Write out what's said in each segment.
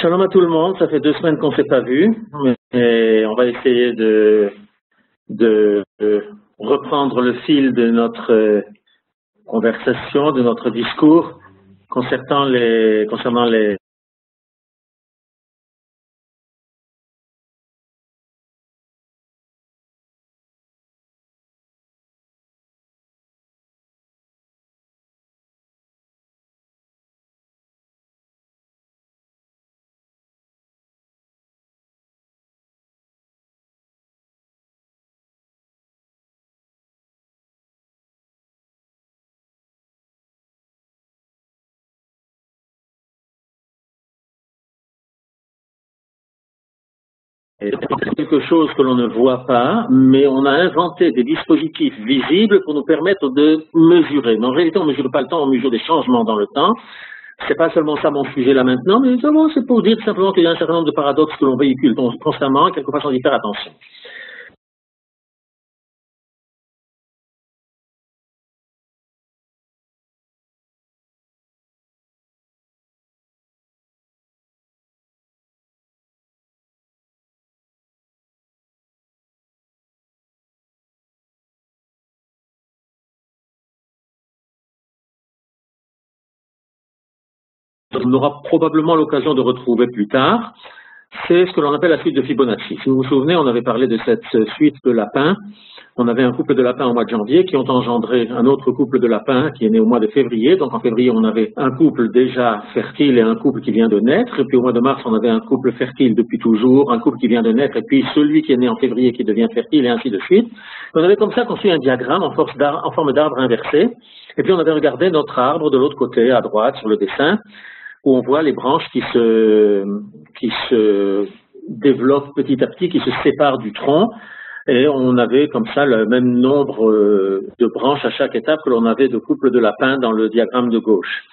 Shalom à tout le monde, ça fait 2 semaines qu'on ne s'est pas vu, mais on va essayer de reprendre le fil de notre conversation, de notre discours concernant les quelque chose que l'on ne voit pas, mais on a inventé des dispositifs visibles pour nous permettre de mesurer. Mais en réalité, on ne mesure pas le temps, on mesure des changements dans le temps. C'est pas seulement ça mon sujet là maintenant, mais c'est pour dire simplement qu'il y a un certain nombre de paradoxes que l'on véhicule constamment, quelquefois sans y faire attention. On aura probablement l'occasion de retrouver plus tard, c'est ce que l'on appelle la suite de Fibonacci. Si vous vous souvenez, on avait parlé de cette suite de lapins. On avait un couple de lapins au mois de janvier qui ont engendré un autre couple de lapins qui est né au mois de février. Donc en février, on avait un couple déjà fertile et un couple qui vient de naître. Et puis au mois de mars, on avait un couple fertile depuis toujours, un couple qui vient de naître, et puis celui qui est né en février qui devient fertile, et ainsi de suite. On avait comme ça construit un diagramme en forme d'arbre inversé. Et puis on avait regardé notre arbre de l'autre côté, à droite, sur le dessin, où on voit les branches qui se développent petit à petit, qui se séparent du tronc, et on avait comme ça le même nombre de branches à chaque étape que l'on avait de couples de lapins dans le diagramme de gauche.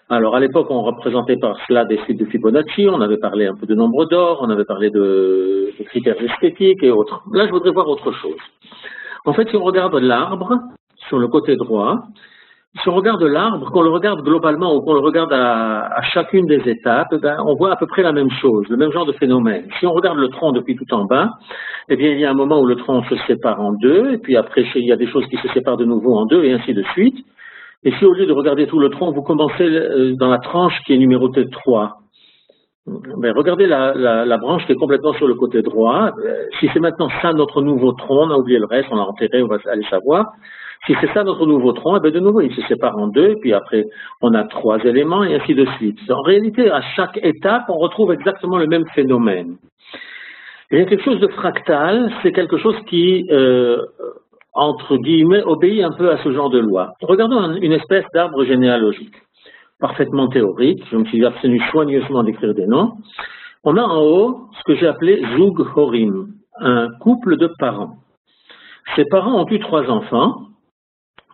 Alors à l'époque, on représentait par cela des suites de Fibonacci, on avait parlé un peu de nombre d'or, on avait parlé de critères esthétiques et autres. Là, je voudrais voir autre chose. En fait, si on regarde l'arbre sur le côté droit, si on regarde l'arbre, qu'on le regarde globalement ou qu'on le regarde à chacune des étapes, on voit à peu près la même chose, le même genre de phénomène. Si on regarde le tronc depuis tout en bas, eh bien, il y a un moment où le tronc se sépare en deux, et puis après, il y a des choses qui se séparent de nouveau en deux, et ainsi de suite. Et si au lieu de regarder tout le tronc, vous commencez dans la tranche qui est numérotée 3, regardez la branche qui est complètement sur le côté droit. Si c'est maintenant ça notre nouveau tronc, on a oublié le reste, on l'a enterré, on va aller savoir. Si c'est ça notre nouveau tronc, de nouveau, il se sépare en deux, et puis après, on a 3 éléments, et ainsi de suite. En réalité, à chaque étape, on retrouve exactement le même phénomène. Il y a quelque chose de fractal, c'est quelque chose qui, entre guillemets, obéit un peu à ce genre de loi. Regardons une espèce d'arbre généalogique, parfaitement théorique, je me suis abstenu soigneusement d'écrire des noms. On a en haut ce que j'ai appelé Zug Horim, un couple de parents. Ces parents ont eu 3 enfants,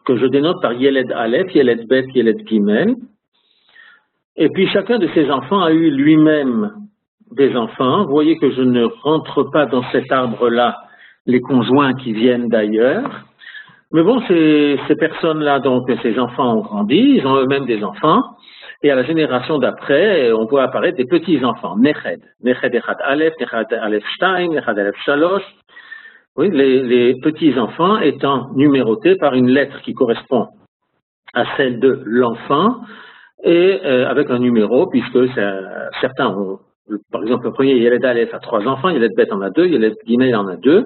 que je dénote par Yeled Aleph, Yeled Bet, Yeled Gimel. Et puis chacun de ces enfants a eu lui-même des enfants. Vous voyez que je ne rentre pas dans cet arbre-là les conjoints qui viennent d'ailleurs. Mais bon, ces personnes-là, donc ces enfants ont grandi, ils ont eux-mêmes des enfants. Et à la génération d'après, on voit apparaître des petits-enfants. Neched. Neched Echad Aleph, Neched Aleph Shtaim, Neched Aleph Shalosh. Oui, les petits-enfants étant numérotés par une lettre qui correspond à celle de l'enfant et avec un numéro, puisque certains ont, par exemple, le premier Yeled Aleph a 3 enfants, Yeled Bet en a 2, Yeled Gimel en a 2.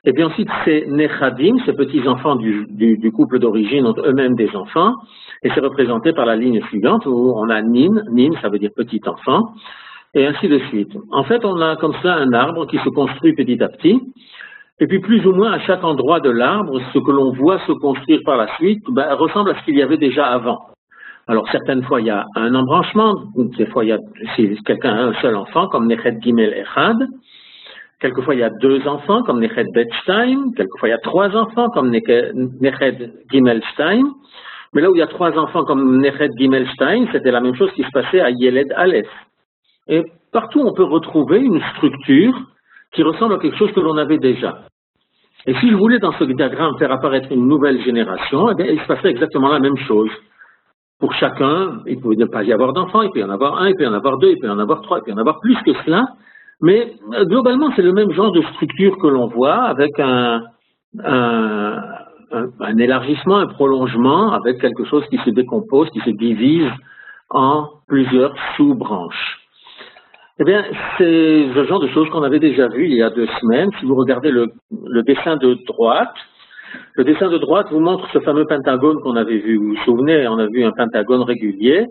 Et puis ensuite, ces Nechadim, ces petits-enfants du couple d'origine ont eux-mêmes des enfants, et c'est représenté par la ligne suivante où on a Nin, Nin ça veut dire petit-enfant, et ainsi de suite. En fait, on a comme ça un arbre qui se construit petit à petit. Et puis plus ou moins à chaque endroit de l'arbre, ce que l'on voit se construire par la suite ressemble à ce qu'il y avait déjà avant. Alors certaines fois il y a un embranchement, des fois il y a, si quelqu'un a un seul enfant, comme Nechet Gimel Echad, quelquefois il y a 2 enfants, comme Nechet Bet Shtaim, quelquefois il y a 3 enfants, comme Nechet Gimel Shtaim, mais là où il y a 3 enfants comme Nechet Gimel Shtaim, c'était la même chose qui se passait à Yeled Aleph. Et partout on peut retrouver une structure qui ressemble à quelque chose que l'on avait déjà. Et si je voulais dans ce diagramme faire apparaître une nouvelle génération, eh bien, il se passerait exactement la même chose. pour chacun, il peut ne pas y avoir d'enfants, il peut y en avoir un, il peut y en avoir deux, il peut y en avoir trois, il peut y en avoir plus que cela, mais globalement, c'est le même genre de structure que l'on voit avec un élargissement, un prolongement, avec quelque chose qui se décompose, qui se divise en plusieurs sous-branches. Eh bien, c'est le genre de choses qu'on avait déjà vu il y a 2 semaines. Si vous regardez le dessin de droite, le dessin de droite vous montre ce fameux pentagone qu'on avait vu. Vous vous souvenez, on a vu un pentagone régulier.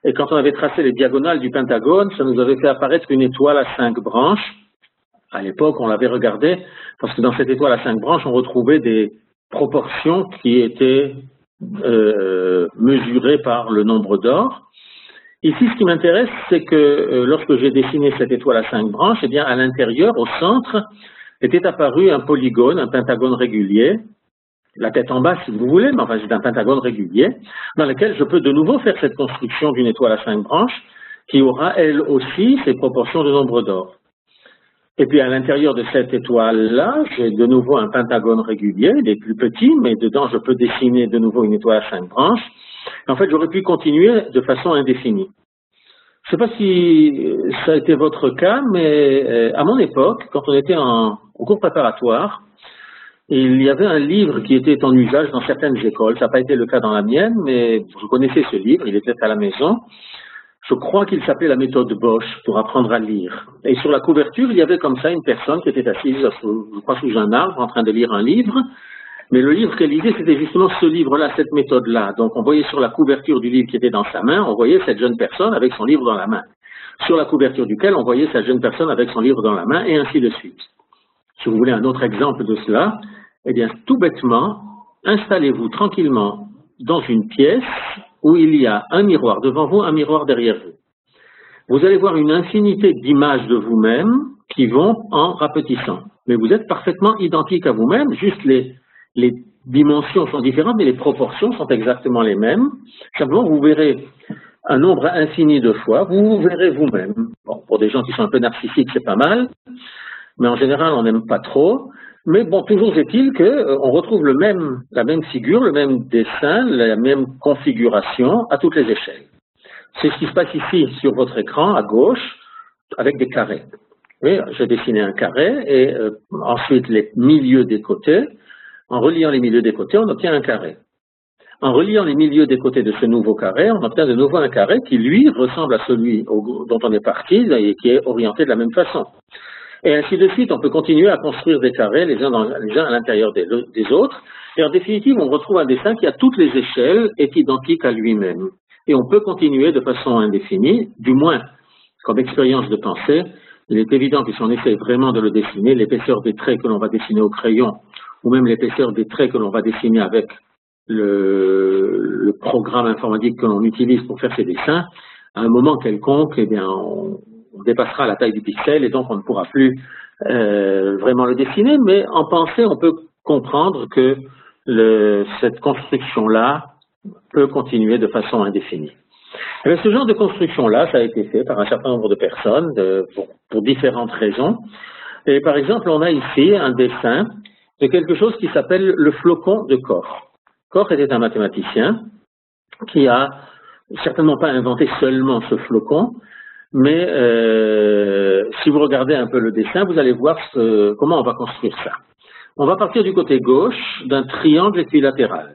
Et quand on avait tracé les diagonales du pentagone, ça nous avait fait apparaître une étoile à 5 branches. À l'époque, on l'avait regardé parce que dans cette étoile à 5 branches, on retrouvait des proportions qui étaient mesurées par le nombre d'or. Ici, ce qui m'intéresse, c'est que lorsque j'ai dessiné cette étoile à 5 branches, eh bien, à l'intérieur, au centre, était apparu un polygone, un pentagone régulier, la tête en bas si vous voulez, mais enfin c'est un pentagone régulier, dans lequel je peux de nouveau faire cette construction d'une étoile à 5 branches, qui aura elle aussi ses proportions de nombre d'or. Et puis à l'intérieur de cette étoile-là, j'ai de nouveau un pentagone régulier, il est plus petit, mais dedans je peux dessiner de nouveau une étoile à 5 branches. En fait, j'aurais pu continuer de façon indéfinie. Je ne sais pas si ça a été votre cas, mais à mon époque, quand on était au cours préparatoire, il y avait un livre qui était en usage dans certaines écoles. Ça n'a pas été le cas dans la mienne, mais vous connaissez ce livre, il était à la maison. Je crois qu'il s'appelait la méthode Bosch pour apprendre à lire. Et sur la couverture, il y avait comme ça une personne qui était assise, je crois, sous un arbre en train de lire un livre. Mais le livre qu'elle lisait, c'était justement ce livre-là, cette méthode-là. Donc on voyait sur la couverture du livre qui était dans sa main, on voyait cette jeune personne avec son livre dans la main. Sur la couverture duquel on voyait cette jeune personne avec son livre dans la main, et ainsi de suite. Si vous voulez un autre exemple de cela, eh bien, tout bêtement, installez-vous tranquillement dans une pièce où il y a un miroir devant vous, un miroir derrière vous. Vous allez voir une infinité d'images de vous-même qui vont en rapetissant. Mais vous êtes parfaitement identique à vous-même, juste les dimensions sont différentes, mais les proportions sont exactement les mêmes. Simplement, vous verrez un nombre infini de fois, vous verrez vous-même. Bon, pour des gens qui sont un peu narcissiques, c'est pas mal, mais en général, on n'aime pas trop. Mais bon, toujours est-il qu'on retrouve la même figure, le même dessin, la même configuration à toutes les échelles. C'est ce qui se passe ici sur votre écran, à gauche, avec des carrés. Oui, j'ai dessiné un carré et ensuite les milieux des côtés. En reliant les milieux des côtés, on obtient un carré. En reliant les milieux des côtés de ce nouveau carré, on obtient de nouveau un carré qui, lui, ressemble à celui dont on est parti et qui est orienté de la même façon. Et ainsi de suite, on peut continuer à construire des carrés les uns à l'intérieur des autres. Et en définitive, on retrouve un dessin qui, à toutes les échelles, est identique à lui-même. Et on peut continuer de façon indéfinie, du moins, comme expérience de pensée, il est évident que si on essaie vraiment de le dessiner, l'épaisseur des traits que l'on va dessiner au crayon, ou même l'épaisseur des traits que l'on va dessiner avec le programme informatique que l'on utilise pour faire ces dessins, à un moment quelconque, eh bien, on dépassera la taille du pixel et donc on ne pourra plus vraiment le dessiner, mais en pensée, on peut comprendre que cette construction-là peut continuer de façon indéfinie. Et bien, ce genre de construction-là, ça a été fait par un certain nombre de personnes pour différentes raisons. Et par exemple, on a ici un dessin de quelque chose qui s'appelle le flocon de Koch. Koch était un mathématicien qui a certainement pas inventé seulement ce flocon, mais si vous regardez un peu le dessin, vous allez voir comment on va construire ça. On va partir du côté gauche d'un triangle équilatéral.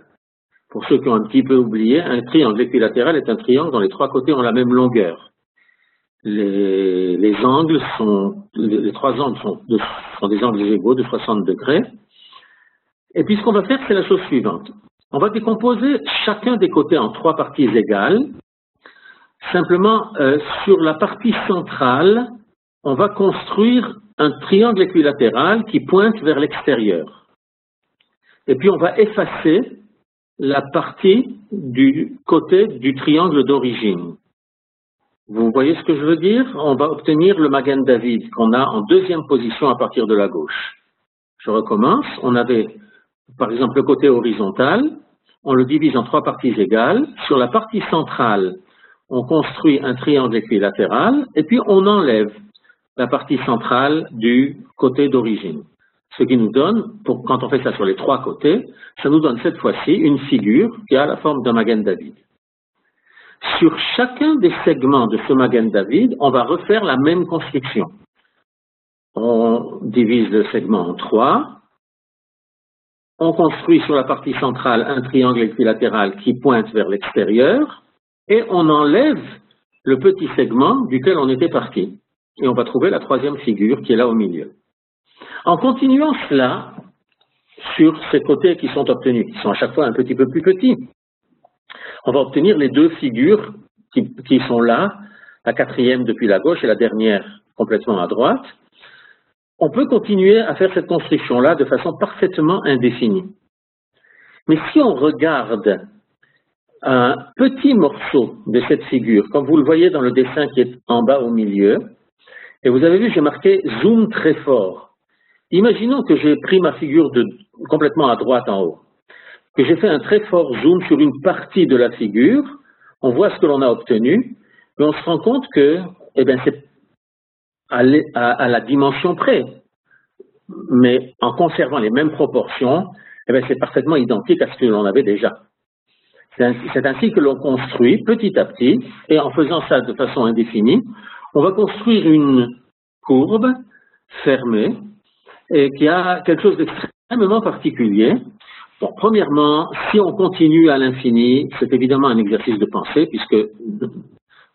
Pour ceux qui ont un petit peu oublié, un triangle équilatéral est un triangle dont les 3 côtés ont la même longueur. Les 3 angles sont des angles égaux de 60 degrés. Et puis ce qu'on va faire, c'est la chose suivante. On va décomposer chacun des côtés en 3 parties égales. Simplement, sur la partie centrale, on va construire un triangle équilatéral qui pointe vers l'extérieur. Et puis on va effacer la partie du côté du triangle d'origine. Vous voyez ce que je veux dire? On va obtenir le Magen David qu'on a en 2e position à partir de la gauche. Je recommence. On avait, par exemple, le côté horizontal. On le divise en 3 parties égales. Sur la partie centrale, on construit un triangle équilatéral et puis on enlève la partie centrale du côté d'origine. Ce qui nous donne, quand on fait ça sur les 3 côtés, ça nous donne cette fois-ci une figure qui a la forme d'un Magen David. Sur chacun des segments de ce Magen David, on va refaire la même construction. On divise le segment en 3. On construit sur la partie centrale un triangle équilatéral qui pointe vers l'extérieur et on enlève le petit segment duquel on était parti. Et on va trouver la troisième figure qui est là au milieu. En continuant cela sur ces côtés qui sont obtenus, qui sont à chaque fois un petit peu plus petits, on va obtenir les deux figures qui sont là, la quatrième depuis la gauche et la dernière complètement à droite. On peut continuer à faire cette construction-là de façon parfaitement indéfinie. Mais si on regarde un petit morceau de cette figure, comme vous le voyez dans le dessin qui est en bas au milieu, et vous avez vu, j'ai marqué « zoom très fort ». Imaginons que j'ai pris ma figure complètement à droite en haut, que j'ai fait un très fort zoom sur une partie de la figure, on voit ce que l'on a obtenu, mais on se rend compte que c'est à la dimension près. Mais en conservant les mêmes proportions, c'est parfaitement identique à ce que l'on avait déjà. C'est ainsi que l'on construit petit à petit, et en faisant ça de façon indéfinie, on va construire une courbe fermée, et qui a quelque chose d'extrêmement particulier. Bon, premièrement, si on continue à l'infini, c'est évidemment un exercice de pensée, puisque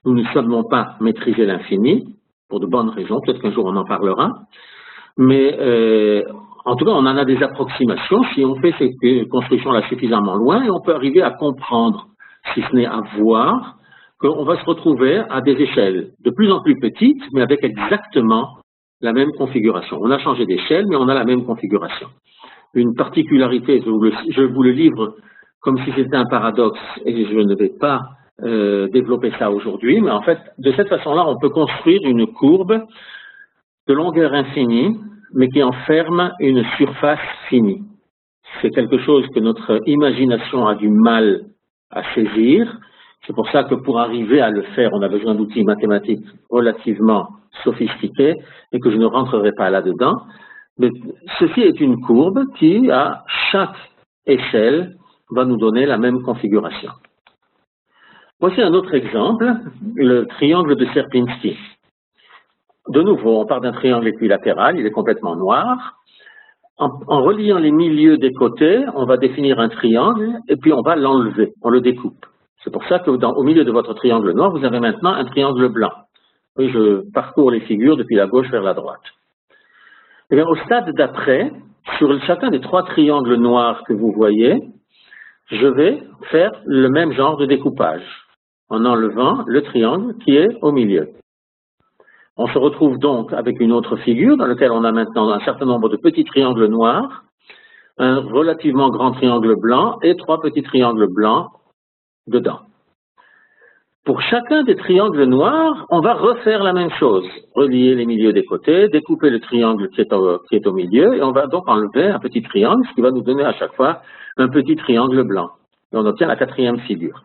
nous ne savons pas maîtriser l'infini, pour de bonnes raisons, peut-être qu'un jour on en parlera, mais en tout cas, on en a des approximations si on fait cette construction-là suffisamment loin, et on peut arriver à comprendre, si ce n'est à voir, qu'on va se retrouver à des échelles de plus en plus petites, mais avec exactement la même configuration. On a changé d'échelle, mais on a la même configuration. Une particularité, je vous le livre comme si c'était un paradoxe, et je ne vais pas développer ça aujourd'hui, mais en fait, de cette façon-là, on peut construire une courbe de longueur infinie, mais qui enferme une surface finie. C'est quelque chose que notre imagination a du mal à saisir. C'est pour ça que pour arriver à le faire, on a besoin d'outils mathématiques relativement sophistiqués et que je ne rentrerai pas là-dedans. Mais ceci est une courbe qui, à chaque échelle, va nous donner la même configuration. Voici un autre exemple, le triangle de Sierpinski. De nouveau, on part d'un triangle équilatéral, il est complètement noir. En reliant les milieux des côtés, on va définir un triangle et puis on va l'enlever, on le découpe. C'est pour ça que au milieu de votre triangle noir, vous avez maintenant un triangle blanc. Oui, je parcours les figures depuis la gauche vers la droite. Et bien, au stade d'après, sur chacun des trois triangles noirs que vous voyez, je vais faire le même genre de découpage, en enlevant le triangle qui est au milieu. On se retrouve donc avec une autre figure dans laquelle on a maintenant un certain nombre de petits triangles noirs, un relativement grand triangle blanc et trois petits triangles blancs dedans. Pour chacun des triangles noirs, on va refaire la même chose, relier les milieux des côtés, découper le triangle qui est au milieu, et on va donc enlever un petit triangle, ce qui va nous donner à chaque fois un petit triangle blanc. Et on obtient la quatrième figure.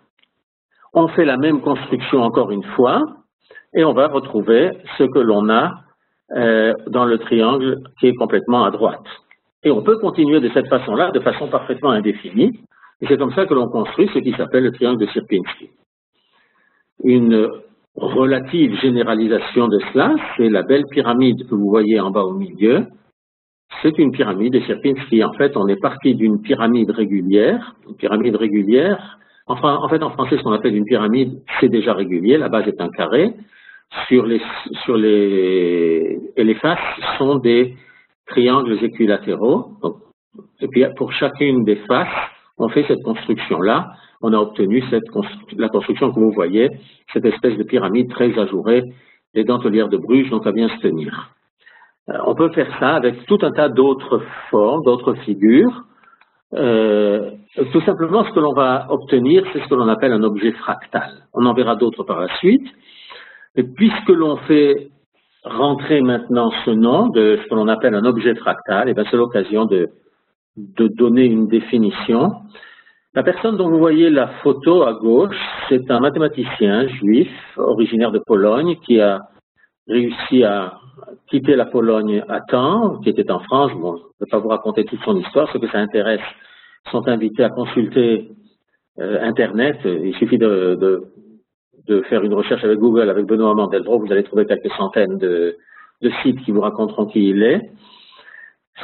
On fait la même construction encore une fois, et on va retrouver ce que l'on a dans le triangle qui est complètement à droite. Et on peut continuer de cette façon-là, de façon parfaitement indéfinie, et c'est comme ça que l'on construit ce qui s'appelle le triangle de Sierpinski. Une relative généralisation de cela, c'est la belle pyramide que vous voyez en bas au milieu. C'est une pyramide de Sierpinski. En fait, on est parti d'une pyramide régulière. Une pyramide régulière, en fait, en français, ce qu'on appelle une pyramide, c'est déjà régulier. La base est un carré. Et les faces sont des triangles équilatéraux. Donc, et puis, pour chacune des faces, on fait cette construction-là. On a obtenu la construction que vous voyez, cette espèce de pyramide très ajourée, les dentelières de Bruges, donc à bien se tenir. On peut faire ça avec tout un tas d'autres formes, d'autres figures. Tout simplement, ce que l'on va obtenir, c'est ce que l'on appelle un objet fractal. On en verra d'autres par la suite. Et puisque l'on fait rentrer maintenant ce nom de ce que l'on appelle un objet fractal, et bien c'est l'occasion de donner une définition. La personne dont vous voyez la photo à gauche, c'est un mathématicien juif, originaire de Pologne, qui a réussi à quitter la Pologne à temps, qui était en France. Bon, je ne vais pas vous raconter toute son histoire, ceux que ça intéresse sont invités à consulter Internet. Il suffit de de faire une recherche avec Google, avec Benoît Mandelbrot, vous allez trouver quelques centaines de sites qui vous raconteront qui il est.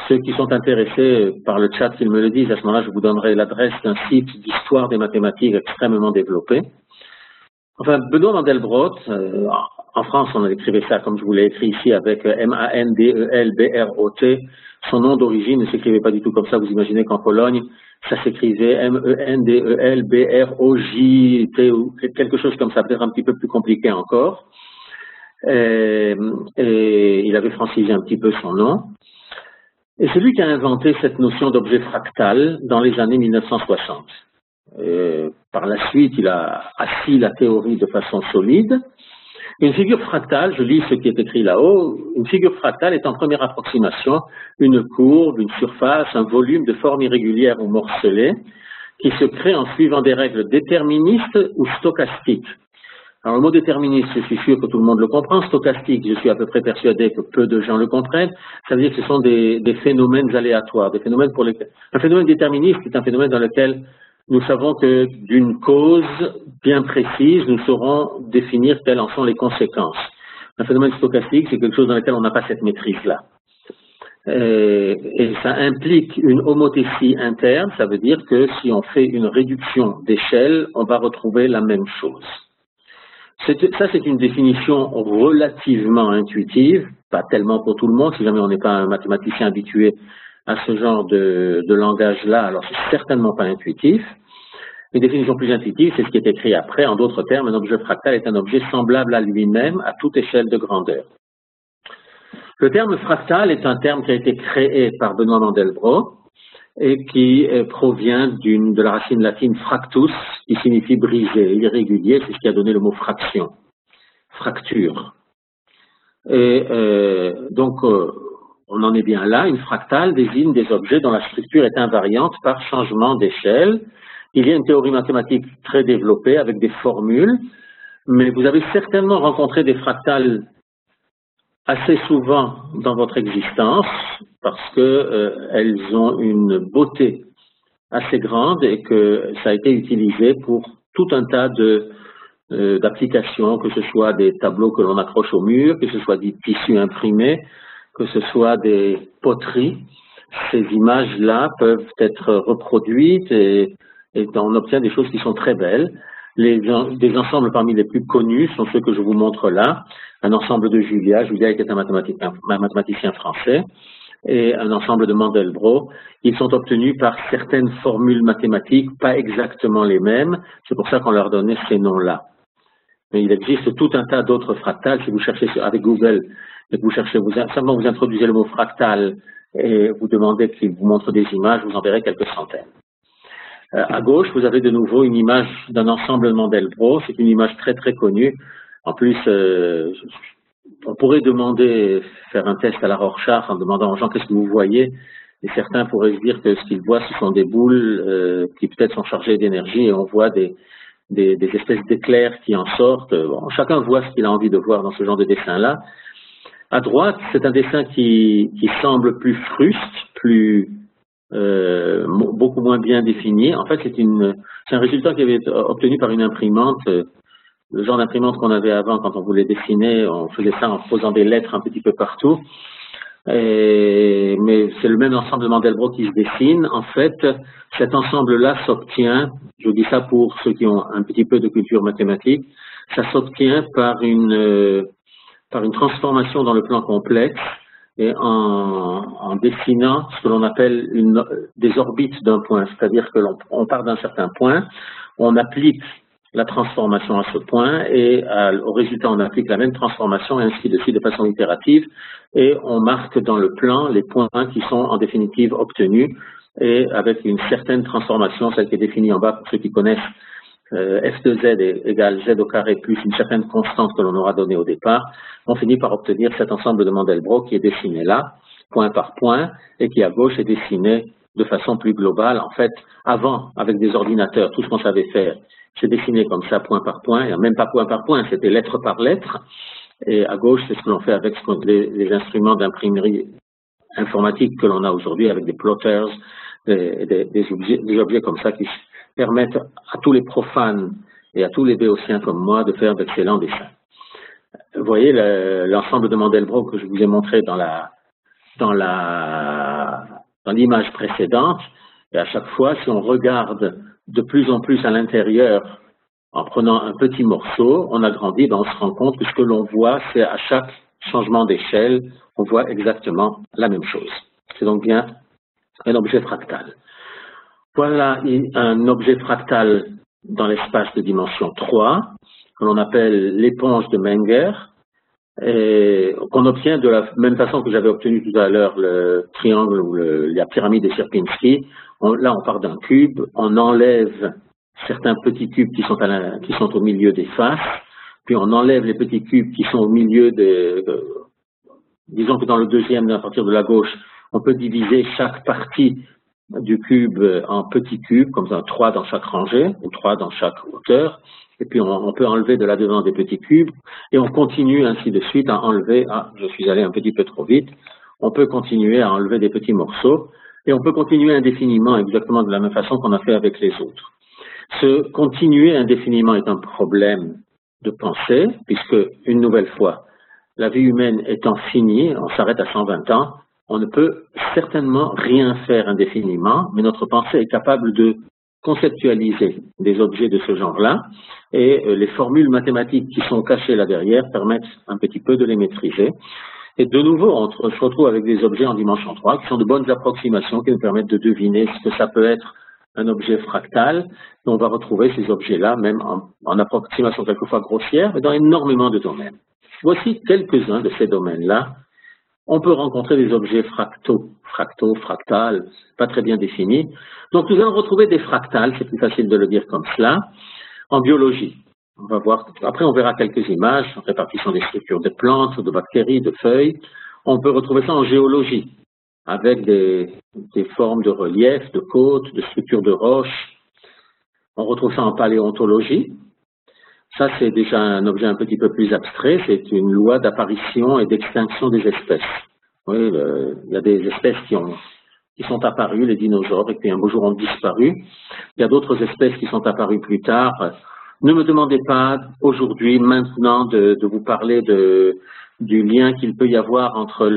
Ceux qui sont intéressés par le chat, qu'ils me le disent, à ce moment-là, je vous donnerai l'adresse d'un site d'histoire des mathématiques extrêmement développé. Enfin, Benoît Mandelbrot, en France, on écrivait ça comme je vous l'ai écrit ici avec M-A-N-D-E-L-B-R-O-T. Son nom d'origine ne s'écrivait pas du tout comme ça. Vous imaginez qu'en Pologne, ça s'écrivait M-E-N-D-E-L-B-R-O-J-T ou quelque chose comme ça, peut-être un petit peu plus compliqué encore. Et il avait francisé un petit peu son nom. Et c'est lui qui a inventé cette notion d'objet fractal dans les années 1960. Par la suite, il a assis la théorie de façon solide. Une figure fractale, je lis ce qui est écrit là-haut, une figure fractale est en première approximation une courbe, une surface, un volume de forme irrégulière ou morcelée qui se crée en suivant des règles déterministes ou stochastiques. Alors le mot déterministe, je suis sûr que tout le monde le comprend. Stochastique, je suis à peu près persuadé que peu de gens le comprennent. Ça veut dire que ce sont des phénomènes aléatoires, des phénomènes pour lesquels... Un phénomène déterministe est un phénomène dans lequel nous savons que d'une cause bien précise, nous saurons définir quelles en sont les conséquences. Un phénomène stochastique, c'est quelque chose dans lequel on n'a pas cette maîtrise-là. Et ça implique une homothétie interne, ça veut dire que si on fait une réduction d'échelle, on va retrouver la même chose. Ça, c'est une définition relativement intuitive, pas tellement pour tout le monde, si jamais on n'est pas un mathématicien habitué à ce genre de langage-là, alors c'est certainement pas intuitif. Une définition plus intuitive, c'est ce qui est écrit après. En d'autres termes, un objet fractal est un objet semblable à lui-même à toute échelle de grandeur. Le terme fractal est un terme qui a été créé par Benoît Mandelbrot et qui provient de la racine latine fractus, qui signifie briser, irrégulier, c'est ce qui a donné le mot fraction, fracture. Et donc, on en est bien là, une fractale désigne des objets dont la structure est invariante par changement d'échelle. Il y a une théorie mathématique très développée avec des formules, mais vous avez certainement rencontré des fractales assez souvent dans votre existence parce que elles ont une beauté assez grande et que ça a été utilisé pour tout un tas d'applications, que ce soit des tableaux que l'on accroche au mur, que ce soit des tissus imprimés, que ce soit des poteries. Ces images-là peuvent être reproduites et on obtient des choses qui sont très belles. Des ensembles parmi les plus connus sont ceux que je vous montre là. Un ensemble de Julia. Julia était un mathématicien français. Et un ensemble de Mandelbrot. Ils sont obtenus par certaines formules mathématiques, pas exactement les mêmes. C'est pour ça qu'on leur donnait ces noms-là. Mais il existe tout un tas d'autres fractales. Si vous cherchez avec Google, et que vous cherchez, simplement vous introduisez le mot fractal et vous demandez qu'il vous montre des images, vous en verrez quelques centaines. À gauche, vous avez de nouveau une image d'un ensemble de Mandelbrot. C'est une image très très connue. En plus, on pourrait faire un test à la Rorschach en demandant aux gens qu'est-ce que vous voyez. Et certains pourraient se dire que ce qu'ils voient, ce sont des boules qui peut-être sont chargées d'énergie et on voit des espèces d'éclairs qui en sortent. Bon, chacun voit ce qu'il a envie de voir dans ce genre de dessin-là. À droite, c'est un dessin qui semble plus fruste, beaucoup moins bien défini. En fait, c'est un résultat qui avait été obtenu par une imprimante, le genre d'imprimante qu'on avait avant quand on voulait dessiner, on faisait ça en posant des lettres un petit peu partout. Mais c'est le même ensemble de Mandelbrot qui se dessine. En fait, cet ensemble-là s'obtient, je dis ça pour ceux qui ont un petit peu de culture mathématique, ça s'obtient par une transformation dans le plan complexe et en dessinant ce que l'on appelle des orbites d'un point, c'est-à-dire que l'on part d'un certain point, on applique la transformation à ce point et au résultat on applique la même transformation et ainsi de suite de façon itérative et on marque dans le plan les points qui sont en définitive obtenus et avec une certaine transformation, celle qui est définie en bas pour ceux qui connaissent f de z égale z au carré plus une certaine constante que l'on aura donnée au départ, on finit par obtenir cet ensemble de Mandelbrot qui est dessiné là, point par point, et qui à gauche est dessiné de façon plus globale. En fait, avant, avec des ordinateurs, tout ce qu'on savait faire, c'est dessiné comme ça, point par point, et même pas point par point, c'était lettre par lettre, et à gauche, c'est ce que l'on fait avec les instruments d'imprimerie informatique que l'on a aujourd'hui, avec des plotters, des objets comme ça qui permettent à tous les profanes et à tous les béotiens comme moi de faire d'excellents dessins. Vous voyez l'ensemble de Mandelbrot que je vous ai montré dans l'image précédente, et à chaque fois, si on regarde de plus en plus à l'intérieur, en prenant un petit morceau, on agrandit, on se rend compte que ce que l'on voit, c'est à chaque changement d'échelle, on voit exactement la même chose. C'est donc bien un objet fractal. Voilà un objet fractal dans l'espace de dimension 3, que l'on appelle l'éponge de Menger, et qu'on obtient de la même façon que j'avais obtenu tout à l'heure le triangle ou la pyramide de Sierpinski. Là, on part d'un cube, on enlève certains petits cubes qui sont au milieu des faces, puis on enlève les petits cubes qui sont au milieu disons que dans le deuxième, à partir de la gauche, on peut diviser chaque partie du cube en petits cubes, comme ça, 3 dans chaque rangée, ou 3 dans chaque hauteur, et puis on peut enlever de là-dedans des petits cubes, et on continue ainsi de suite à enlever, je suis allé un petit peu trop vite, on peut continuer à enlever des petits morceaux, et on peut continuer indéfiniment, exactement de la même façon qu'on a fait avec les autres. Ce continuer indéfiniment est un problème de pensée, puisque, une nouvelle fois, la vie humaine étant finie, on s'arrête à 120 ans, on ne peut certainement rien faire indéfiniment, mais notre pensée est capable de conceptualiser des objets de ce genre-là, et les formules mathématiques qui sont cachées là derrière permettent un petit peu de les maîtriser. Et de nouveau, on se retrouve avec des objets en dimension 3 qui sont de bonnes approximations qui nous permettent de deviner ce que ça peut être un objet fractal. Et on va retrouver ces objets-là, même en approximation quelquefois grossière, mais dans énormément de domaines. Voici quelques-uns de ces domaines-là. On peut rencontrer des objets fractales, pas très bien définis. Donc nous allons retrouver des fractales, c'est plus facile de le dire comme cela, en biologie. On va voir, après on verra quelques images, en répartition des structures de plantes, de bactéries, de feuilles. On peut retrouver ça en géologie, avec des formes de relief, de côtes, de structures de roches. On retrouve ça en paléontologie. Ça, c'est déjà un objet un petit peu plus abstrait, c'est une loi d'apparition et d'extinction des espèces. Oui, il y a des espèces qui sont apparues, les dinosaures, et puis un beau jour ont disparu. Il y a d'autres espèces qui sont apparues plus tard. Ne me demandez pas aujourd'hui, maintenant, de vous parler du lien qu'il peut y avoir entre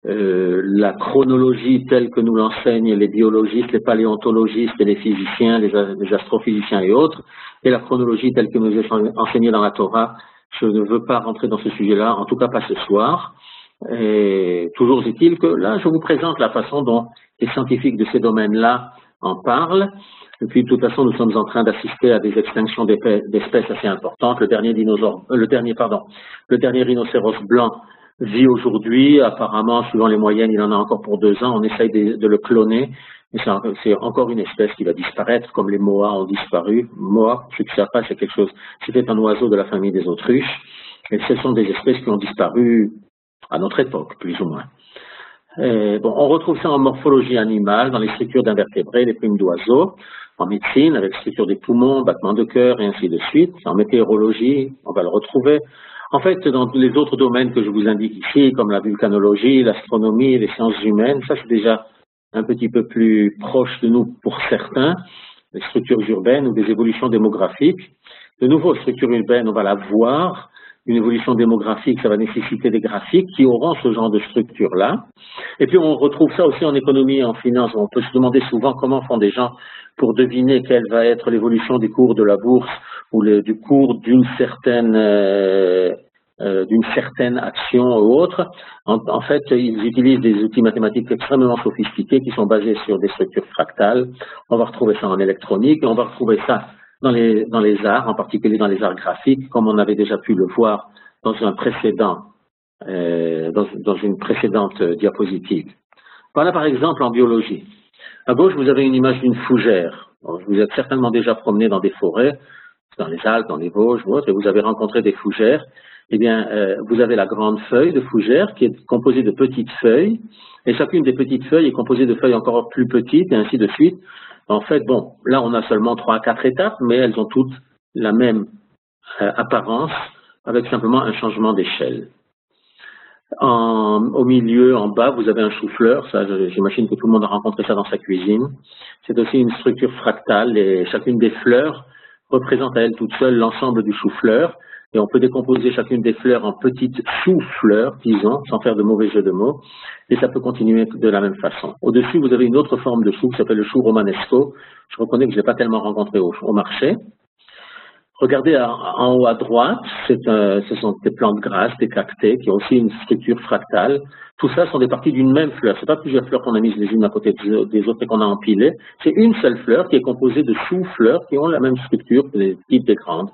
la chronologie telle que nous l'enseignent les biologistes, les paléontologistes et les physiciens, les astrophysiciens et autres, et la chronologie telle que nous est enseignée dans la Torah. Je ne veux pas rentrer dans ce sujet-là, en tout cas pas ce soir. Et toujours est-il que là, je vous présente la façon dont les scientifiques de ces domaines-là en parlent. Et puis, de toute façon, nous sommes en train d'assister à des extinctions d'espèces assez importantes. Le dernier rhinocéros blanc vit aujourd'hui. Apparemment, suivant les moyennes, il en a encore pour 2 ans. On essaye de le cloner. Mais c'est encore une espèce qui va disparaître, comme les moas ont disparu. Moa, ceux qui ne savent pas, c'est quelque chose. C'était un oiseau de la famille des autruches. Et ce sont des espèces qui ont disparu à notre époque, plus ou moins. On retrouve ça en morphologie animale, dans les structures d'invertébrés, les plumes d'oiseaux, en médecine, avec structure des poumons, battements de cœur, et ainsi de suite. En météorologie, on va le retrouver. En fait, dans les autres domaines que je vous indique ici, comme la vulcanologie, l'astronomie, les sciences humaines, ça c'est déjà un petit peu plus proche de nous pour certains, les structures urbaines ou des évolutions démographiques. De nouveau, structure urbaine, on va la voir. Une évolution démographique, ça va nécessiter des graphiques qui auront ce genre de structure-là. Et puis on retrouve ça aussi en économie et en finance. On peut se demander souvent comment font des gens pour deviner quelle va être l'évolution du cours de la bourse ou du cours d'une certaine action ou autre. En fait, ils utilisent des outils mathématiques extrêmement sophistiqués qui sont basés sur des structures fractales. On va retrouver ça en électronique et on va retrouver ça dans les arts, en particulier dans les arts graphiques, comme on avait déjà pu le voir dans une précédente diapositive. Voilà par exemple en biologie. À gauche, vous avez une image d'une fougère. Vous êtes certainement déjà promené dans des forêts, dans les Alpes, dans les Vosges, ou autres, et vous avez rencontré des fougères. Eh bien, vous avez la grande feuille de fougère qui est composée de petites feuilles, et chacune des petites feuilles est composée de feuilles encore plus petites, et ainsi de suite. En fait, là on a seulement 3 à 4 étapes, mais elles ont toutes la même apparence, avec simplement un changement d'échelle. Au milieu, en bas, vous avez un chou-fleur, ça j'imagine que tout le monde a rencontré ça dans sa cuisine. C'est aussi une structure fractale, et chacune des fleurs représente à elle toute seule l'ensemble du chou-fleur, et on peut décomposer chacune des fleurs en petites sous-fleurs, disons, sans faire de mauvais jeu de mots, et ça peut continuer de la même façon. Au-dessus, vous avez une autre forme de chou qui s'appelle le chou romanesco. Je reconnais que je ne l'ai pas tellement rencontré au marché. Regardez en haut à droite, ce sont des plantes grasses, des cactées, qui ont aussi une structure fractale. Tout ça sont des parties d'une même fleur. Ce n'est pas plusieurs fleurs qu'on a mises les unes à côté des autres et qu'on a empilées. C'est une seule fleur qui est composée de sous-fleurs qui ont la même structure que les petites et grandes.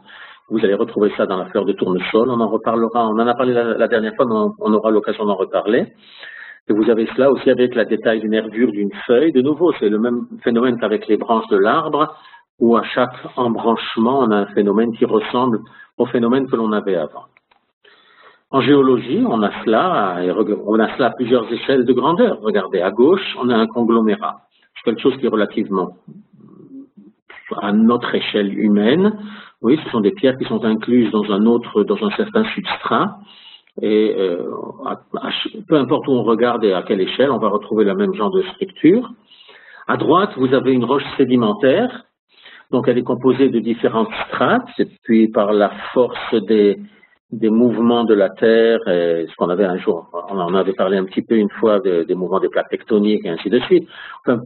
Vous allez retrouver ça dans la fleur de tournesol. On en reparlera. On en a parlé la dernière fois, mais on aura l'occasion d'en reparler. Et vous avez cela aussi avec la détail d'une nervure d'une feuille. De nouveau, c'est le même phénomène qu'avec les branches de l'arbre, où à chaque embranchement, on a un phénomène qui ressemble au phénomène que l'on avait avant. En géologie, on a cela à plusieurs échelles de grandeur. Regardez, à gauche, on a un conglomérat. C'est quelque chose qui est relativement à notre échelle humaine. Oui, ce sont des pierres qui sont incluses dans un certain substrat. Et peu importe où on regarde et à quelle échelle, on va retrouver le même genre de structure. À droite, vous avez une roche sédimentaire. Donc, elle est composée de différentes strates, et puis par la force des mouvements de la Terre, et ce qu'on avait un jour, on en avait parlé un petit peu une fois des mouvements des plaques tectoniques et ainsi de suite. Enfin,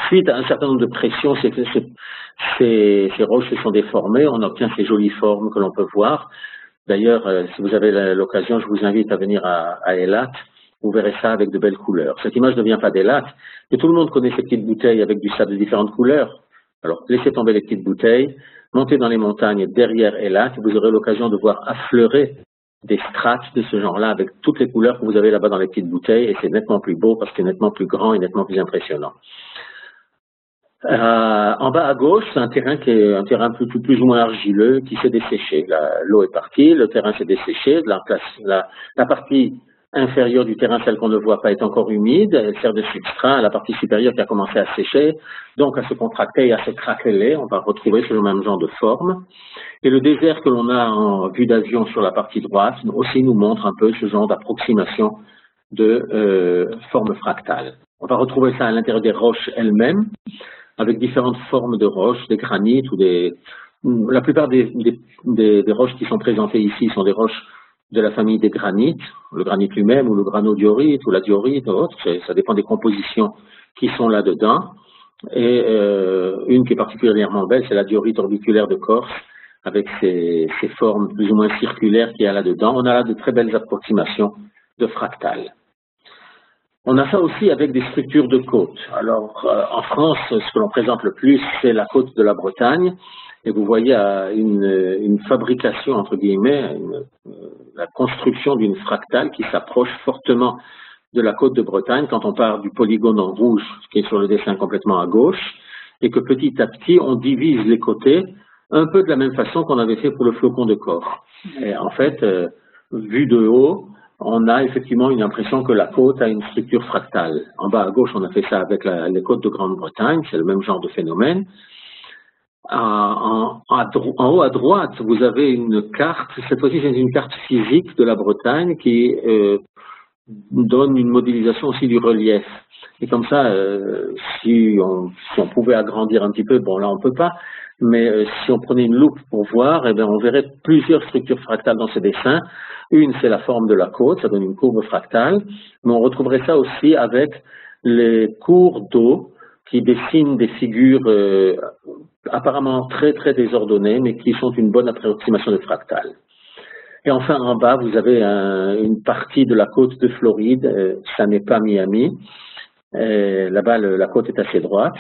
suite à un certain nombre de pressions, ces roches se sont déformées, on obtient ces jolies formes que l'on peut voir. D'ailleurs, si vous avez l'occasion, je vous invite à venir à Eilat. Vous verrez ça avec de belles couleurs. Cette image ne vient pas d'Eilat, mais tout le monde connaît ces petites bouteilles avec du sable de différentes couleurs. Alors, laissez tomber les petites bouteilles, montez dans les montagnes derrière Eilat, vous aurez l'occasion de voir affleurer des strates de ce genre-là avec toutes les couleurs que vous avez là-bas dans les petites bouteilles, et c'est nettement plus beau parce que c'est nettement plus grand et nettement plus impressionnant. En bas à gauche, c'est un terrain qui est un terrain plus ou moins argileux qui s'est desséché. L'eau est partie, le terrain s'est desséché, la partie inférieure du terrain, celle qu'on ne voit pas, est encore humide, elle sert de substrat à la partie supérieure qui a commencé à sécher, donc à se contracter et à se craqueler. On va retrouver ce même genre de forme. Et le désert que l'on a en vue d'avion sur la partie droite aussi nous montre un peu ce genre d'approximation de forme fractale. On va retrouver ça à l'intérieur des roches elles-mêmes, avec différentes formes de roches, des granites ou la plupart des roches qui sont présentées ici sont des roches de la famille des granites, le granit lui-même ou le granodiorite ou la diorite ou autre, ça dépend des compositions qui sont là-dedans. Et une qui est particulièrement belle, c'est la diorite orbiculaire de Corse, avec ses formes plus ou moins circulaires qu'il y a là-dedans. On a là de très belles approximations de fractales. On a ça aussi avec des structures de côte. Alors, en France, ce que l'on présente le plus, c'est la côte de la Bretagne. Et vous voyez une fabrication, entre guillemets, la construction d'une fractale qui s'approche fortement de la côte de Bretagne quand on part du polygone en rouge, qui est sur le dessin complètement à gauche, et que petit à petit, on divise les côtés un peu de la même façon qu'on avait fait pour le flocon de corps. Et en fait, vu de haut, on a effectivement une impression que la côte a une structure fractale. En bas à gauche, on a fait ça avec les côtes de Grande-Bretagne, c'est le même genre de phénomène. En haut à droite, vous avez une carte, cette fois-ci c'est une carte physique de la Bretagne qui donne une modélisation aussi du relief. Et comme ça, si on pouvait agrandir un petit peu, bon là on peut pas, mais si on prenait une loupe pour voir, eh bien, on verrait plusieurs structures fractales dans ce dessin. Une, c'est la forme de la côte, ça donne une courbe fractale, mais on retrouverait ça aussi avec les cours d'eau qui dessinent des figures apparemment très très désordonnées, mais qui sont une bonne approximation de fractales. Et enfin, en bas, vous avez une partie de la côte de Floride, ça n'est pas Miami. Là-bas, la côte est assez droite,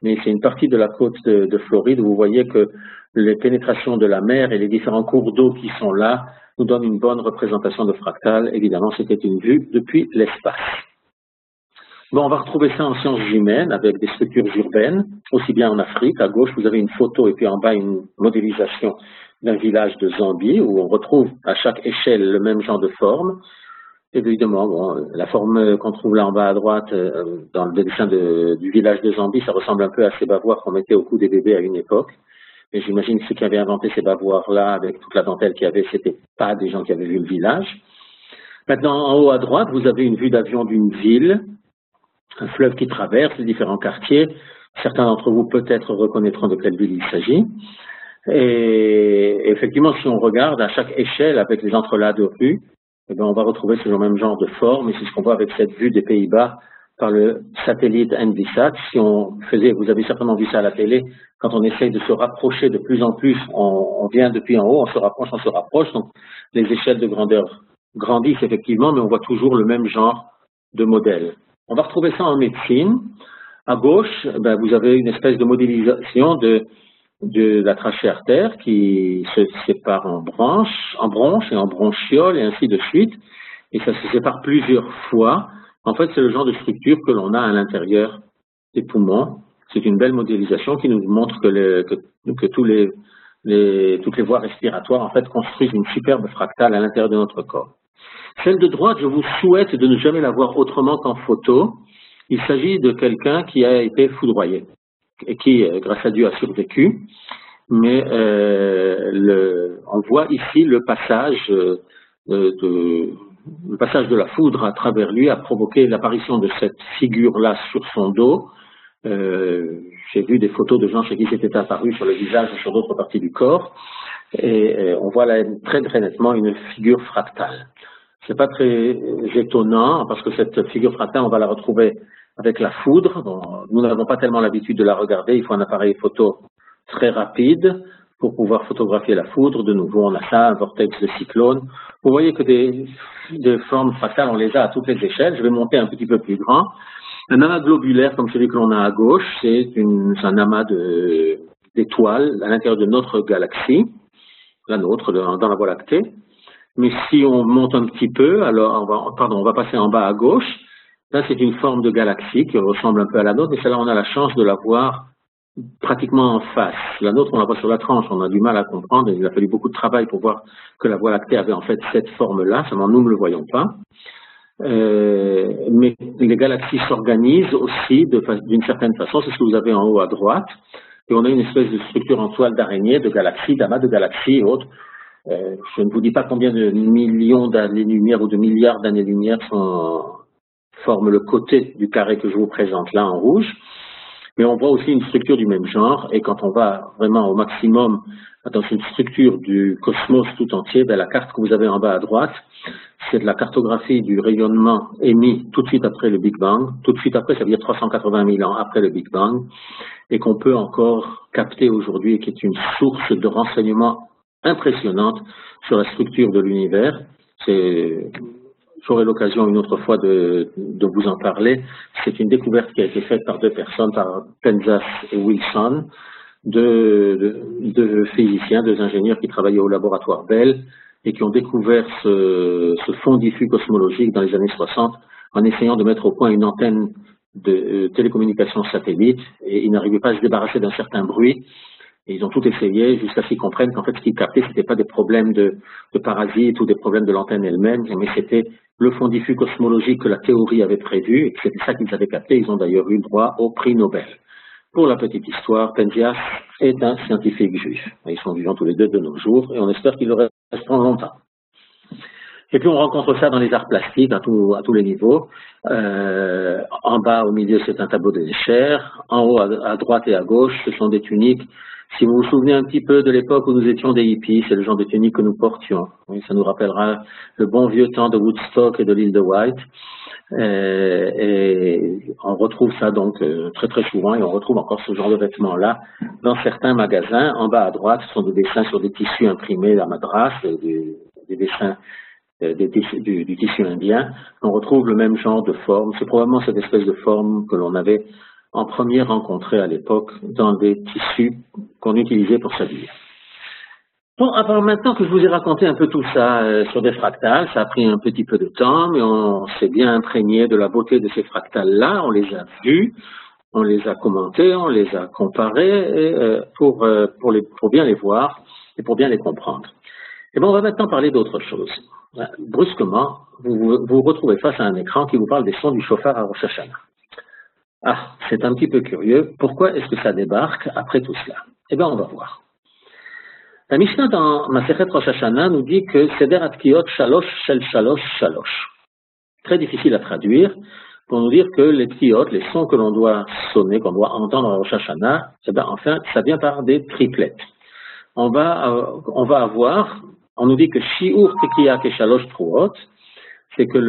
mais c'est une partie de la côte de Floride où vous voyez que les pénétrations de la mer et les différents cours d'eau qui sont là nous donnent une bonne représentation de fractales. Évidemment, c'était une vue depuis l'espace. Bon, on va retrouver ça en sciences humaines avec des structures urbaines, aussi bien en Afrique. À gauche, vous avez une photo et puis en bas, une modélisation d'un village de Zambie où on retrouve à chaque échelle le même genre de forme. Évidemment, bon, la forme qu'on trouve là en bas à droite, dans le dessin du village de Zambie, ça ressemble un peu à ces bavoirs qu'on mettait au cou des bébés à une époque. Et j'imagine que ceux qui avaient inventé ces bavoirs-là, avec toute la dentelle qu'il y avait, c'était pas des gens qui avaient vu le village. Maintenant, en haut à droite, vous avez une vue d'avion d'une ville, un fleuve qui traverse les différents quartiers. Certains d'entre vous peut-être reconnaîtront de quelle ville il s'agit. Et effectivement, si on regarde à chaque échelle avec les entrelacs de rues, eh bien, on va retrouver ce même genre de forme, et c'est ce qu'on voit avec cette vue des Pays-Bas par le satellite Envisat. Si on faisait, vous avez certainement vu ça à la télé, quand on essaye de se rapprocher de plus en plus, on vient depuis en haut, on se rapproche, donc les échelles de grandeur grandissent effectivement, mais on voit toujours le même genre de modèle. On va retrouver ça en médecine. À gauche, ben, vous avez une espèce de modélisation de la trachée artère qui se sépare en bronches et en bronchioles et ainsi de suite. Et ça se sépare plusieurs fois. En fait, c'est le genre de structure que l'on a à l'intérieur des poumons. C'est une belle modélisation qui nous montre que toutes les voies respiratoires, en fait, construisent une superbe fractale à l'intérieur de notre corps. Celle de droite, je vous souhaite de ne jamais la voir autrement qu'en photo. Il s'agit de quelqu'un qui a été foudroyé et qui, grâce à Dieu, a survécu. Mais on voit ici le passage de la foudre à travers lui a provoqué l'apparition de cette figure-là sur son dos. J'ai vu des photos de gens chez qui c'était apparu sur le visage ou sur d'autres parties du corps. Et on voit là très très nettement une figure fractale. C'est pas très étonnant parce que cette figure fractale, on va la retrouver avec la foudre. Bon, nous n'avons pas tellement l'habitude de la regarder. Il faut un appareil photo très rapide pour pouvoir photographier la foudre. De nouveau, on a ça, un vortex de cyclone. Vous voyez que des formes fractales, on les a à toutes les échelles. Je vais monter un petit peu plus grand. Un amas globulaire comme celui que l'on a à gauche, c'est un amas d'étoiles à l'intérieur de notre galaxie, la nôtre, dans la Voie lactée. Mais si on monte un petit peu, alors on va passer en bas à gauche. Là, c'est une forme de galaxie qui ressemble un peu à la nôtre, mais celle-là, on a la chance de la voir pratiquement en face. La nôtre, on la voit sur la tranche, on a du mal à comprendre, et il a fallu beaucoup de travail pour voir que la Voie lactée avait en fait cette forme-là, seulement nous ne le voyons pas. Mais les galaxies s'organisent aussi d'une certaine façon, c'est ce que vous avez en haut à droite, et on a une espèce de structure en toile d'araignée, de galaxies, d'amas de galaxies et autres. Je ne vous dis pas combien de millions d'années-lumière ou de milliards d'années-lumière forment le côté du carré que je vous présente là en rouge, mais on voit aussi une structure du même genre, et quand on va vraiment au maximum dans une structure du cosmos tout entier, ben la carte que vous avez en bas à droite, c'est de la cartographie du rayonnement émis tout de suite après le Big Bang. Tout de suite après, ça veut dire 380 000 ans après le Big Bang, et qu'on peut encore capter aujourd'hui, et qui est une source de renseignements impressionnante sur la structure de l'univers. J'aurai l'occasion une autre fois de vous en parler. C'est une découverte qui a été faite par deux personnes, par Penzas et Wilson, deux physiciens, deux ingénieurs qui travaillaient au laboratoire Bell et qui ont découvert ce fond diffus cosmologique dans les années 60 en essayant de mettre au point une antenne de télécommunication satellite, et ils n'arrivaient pas à se débarrasser d'un certain bruit. Et ils ont tout essayé jusqu'à ce qu'ils comprennent qu'en fait, ce qu'ils captaient, c'était pas des problèmes de parasites ou des problèmes de l'antenne elle-même, mais c'était le fond diffus cosmologique que la théorie avait prévu, et que c'était ça qu'ils avaient capté. Ils ont d'ailleurs eu le droit au prix Nobel. Pour la petite histoire, Penzias est un scientifique juif. Ils sont vivants tous les deux de nos jours, et on espère qu'ils le resteront longtemps. Et puis on rencontre ça dans les arts plastiques à tous les niveaux. En bas, au milieu, c'est un tableau des chairs. En haut, à droite et à gauche, ce sont des tuniques. Si vous vous souvenez un petit peu de l'époque où nous étions des hippies, c'est le genre de tunique que nous portions. Oui, ça nous rappellera le bon vieux temps de Woodstock et de l'île de White. Et on retrouve ça donc très très souvent, et on retrouve encore ce genre de vêtements-là dans certains magasins. En bas à droite, ce sont des dessins sur des tissus imprimés à Madras, des dessins du tissu indien. On retrouve le même genre de forme. C'est probablement cette espèce de forme que l'on avait en premier rencontrée à l'époque dans des tissus qu'on utilisait pour s'habiller. Bon, alors maintenant que je vous ai raconté un peu tout ça sur des fractales, ça a pris un petit peu de temps, mais on s'est bien imprégné de la beauté de ces fractales-là, on les a vus, on les a commentés, on les a comparés pour bien les voir et pour bien les comprendre. Et bon, on va maintenant parler d'autre chose. Brusquement, vous vous retrouvez face à un écran qui vous parle des sons du chauffard à Rosh Hashanah. Ah, c'est un petit peu curieux. Pourquoi est-ce que ça débarque après tout cela? Eh bien, on va voir. La Mishnah dans Masechet Rosh Hashanah nous dit que Seder Atkiyot Shalosh Shel Shalosh Shalosh. Très difficile à traduire pour nous dire que les tkiyot, les sons que l'on doit sonner, qu'on doit entendre à Rosh Hashanah, eh bien, enfin, ça vient par des triplettes. on va avoir, on nous dit que Shi'ur Tekiya Keshalosh Truot, c'est que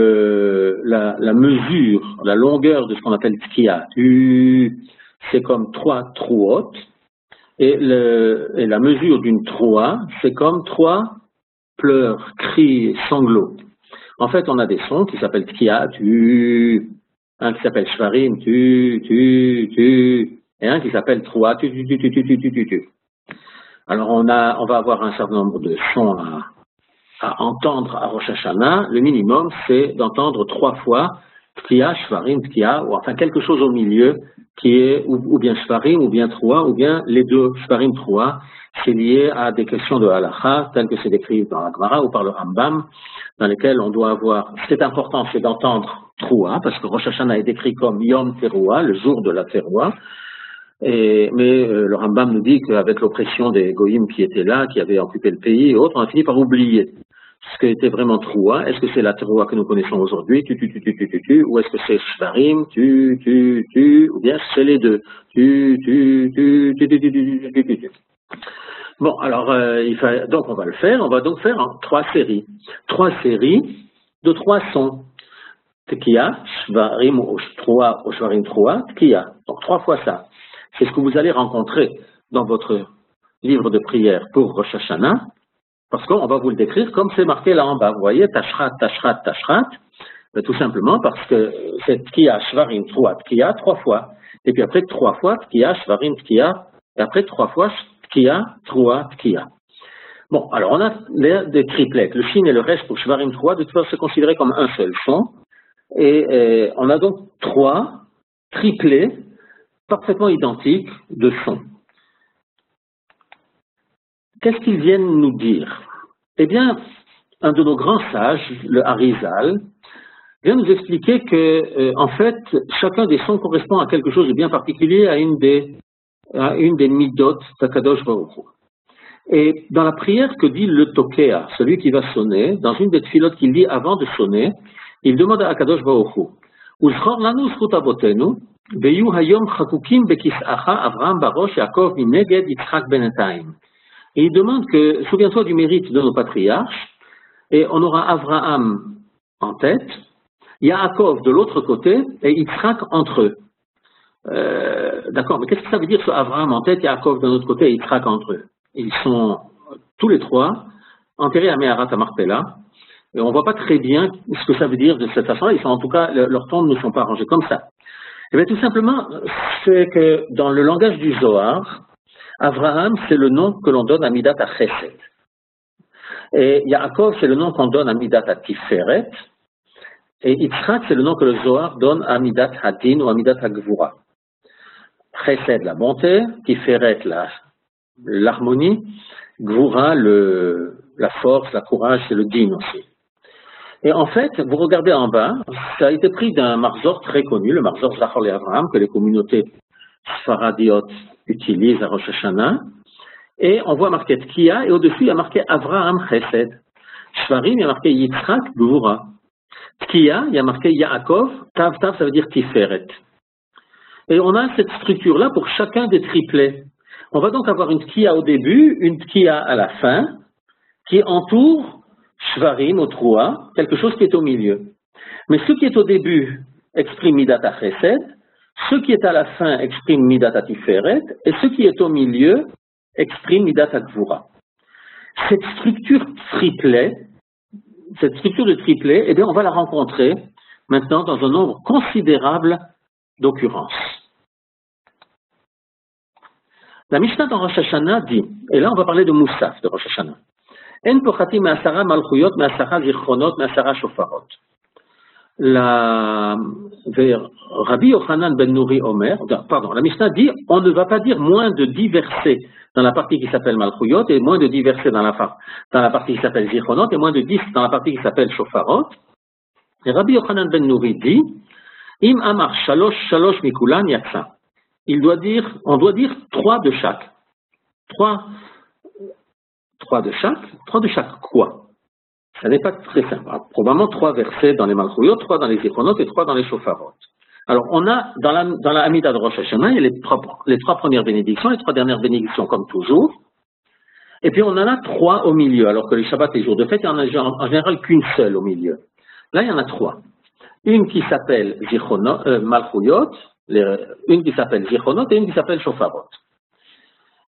la mesure, la longueur de ce qu'on appelle Tekiya, c'est comme 3 Truot, et la mesure d'une Troa, c'est comme 3 pleurs, cris, sanglots. En fait, on a des sons qui s'appellent Tekiya, un qui s'appelle Shvarim, et un qui s'appelle Troa, Alors on va avoir un certain nombre de sons à entendre à Rosh Hashanah. Le minimum, c'est d'entendre 3 fois Tekiya, Shvarim, Tekiya, ou enfin quelque chose au milieu qui est ou bien Shvarim, ou bien Troa, ou bien les deux, Shvarim, Troa. C'est lié à des questions de halakha, telles que c'est décrit dans la Gemara ou par le Rambam, dans lesquelles on doit avoir, ce qui est important, c'est d'entendre Troa, parce que Rosh Hashanah est décrit comme Yom Teruah, le jour de la Teruah. Mais le Rambam nous dit qu'avec l'oppression des Goïm qui étaient là, qui avaient occupé le pays et autres, on a fini par oublier ce qui était vraiment Troua. Est-ce que c'est la Teruah que nous connaissons aujourd'hui, ou est-ce que c'est Shvarim, ou bien c'est les deux, Bon, alors, donc on va le faire, on va donc faire en 3 séries. 3 séries de 3 sons. Tekiya, Shvarim ou Troa, ou Shvarim Troa, Tekiya. Donc 3 fois ça. C'est ce que vous allez rencontrer dans votre livre de prière pour Rosh Hashanah, parce qu'on va vous le décrire comme c'est marqué là en bas. Vous voyez, Tashrat, Tashrat, Tashrat, tout simplement parce que c'est Tekiya, Shvarim, Troa, Tekiya 3 fois. Et puis après 3 fois, Tekiya, Shvarim, Tekiya, et après 3 fois, Tekiya, Troa, Tekiya. Bon, alors on a des triplets. Le Shin et le reste pour Shvarim, Troa, de toute façon, c'est considéré comme un seul son. Et on a donc 3 triplets parfaitement identiques de sons. Qu'est-ce qu'ils viennent nous dire? Eh bien, un de nos grands sages, le Harizal, vient nous expliquer que, en fait, chacun des sons correspond à quelque chose de bien particulier, à une des midot d'Akadosh Baruch Hu. Et dans la prière que dit le Tokea, celui qui va sonner, dans une des tfilotes qu'il dit avant de sonner, il demande à Akadosh Baruch Hu, Uzchor lanu zchut avotenu, veyu hayom chakukim bekis'acha Avraham barosh Yaakov mineged Yitzchak benetaim. Et il demande que, souviens-toi du mérite de nos patriarches, et on aura Avraham en tête, Yaakov de l'autre côté, et Yitzchak entre eux. D'accord, mais qu'est-ce que ça veut dire, ce Avraham en tête, Yaakov de l'autre côté, et Yitzchak entre eux? Ils sont tous les 3 enterrés à Meharat à Marpella, et on ne voit pas très bien ce que ça veut dire de cette façon-là. Ils sont, en tout cas, leurs tombes ne sont pas rangées comme ça. Et bien, tout simplement, c'est que dans le langage du Zohar, Avraham, c'est le nom que l'on donne à Midat HaChesed. Et Yaakov, c'est le nom qu'on donne à Midat HaTiferet. Et Yitzchak, c'est le nom que le Zohar donne à Midat HaDin ou à Midat HaGvura. Chesed, la bonté, Tiferet, l'harmonie, Gvura, la force, la courage, c'est le Din aussi. Et en fait, vous regardez en bas, ça a été pris d'un marzor très connu, le marzor Zachor et Avraham, que les communautés sfaradiotes utilisent à Rosh Hashanah. Et on voit marqué Tekiya, et au-dessus, il y a marqué Avraham Chesed. Shvarim, il y a marqué Yitzchak Gvura. Tekiya, il y a marqué Yaakov, Tav, Tav, ça veut dire Tiferet. Et on a cette structure-là pour chacun des triplets. On va donc avoir une Tekiya au début, une Tekiya à la fin, qui entoure Shvarim au Troa, quelque chose qui est au milieu. Mais ce qui est au début exprime Midat HaChesed, ce qui est à la fin exprime Midat HaTiferet, et ce qui est au milieu exprime Midat HaGvura. Cette structure de triplet, eh bien, on va la rencontrer maintenant dans un nombre considérable d'occurrences. La Mishnah dans Rosh Hashanah dit, et là on va parler de Moussaf de Rosh Hashanah, En pochati me'asara malchuyot me'asara zichronot me'asara shofarot. Rabbi Yochanan ben Nouri Omer, la Mishnah dit, on ne va pas dire moins de 10 versets dans la partie qui s'appelle Malchuyot et moins de 10 versets dans la partie qui s'appelle Zichronot et moins de 10 dans la partie qui s'appelle Shofarot. Et Rabbi Yochanan ben Nouri dit, Im amar shalosh shalosh mikulan yatsa. On doit dire 3 de chaque. 3 de chaque quoi? Ça n'est pas très simple. Alors, probablement 3 versets dans les Malchuyot, 3 dans les Zichronot et 3 dans les Shofarot. Alors, on a, dans la Amida de Rosh Hashanah, il y a les 3 premières bénédictions, les 3 dernières bénédictions comme toujours. Et puis on en a 3 au milieu, alors que les Shabbats, les jours de fête, il n'y en a en général qu'une seule au milieu. Là, il y en a 3. Une qui s'appelle Malchuyot, une qui s'appelle Zichronot et une qui s'appelle Shofarot.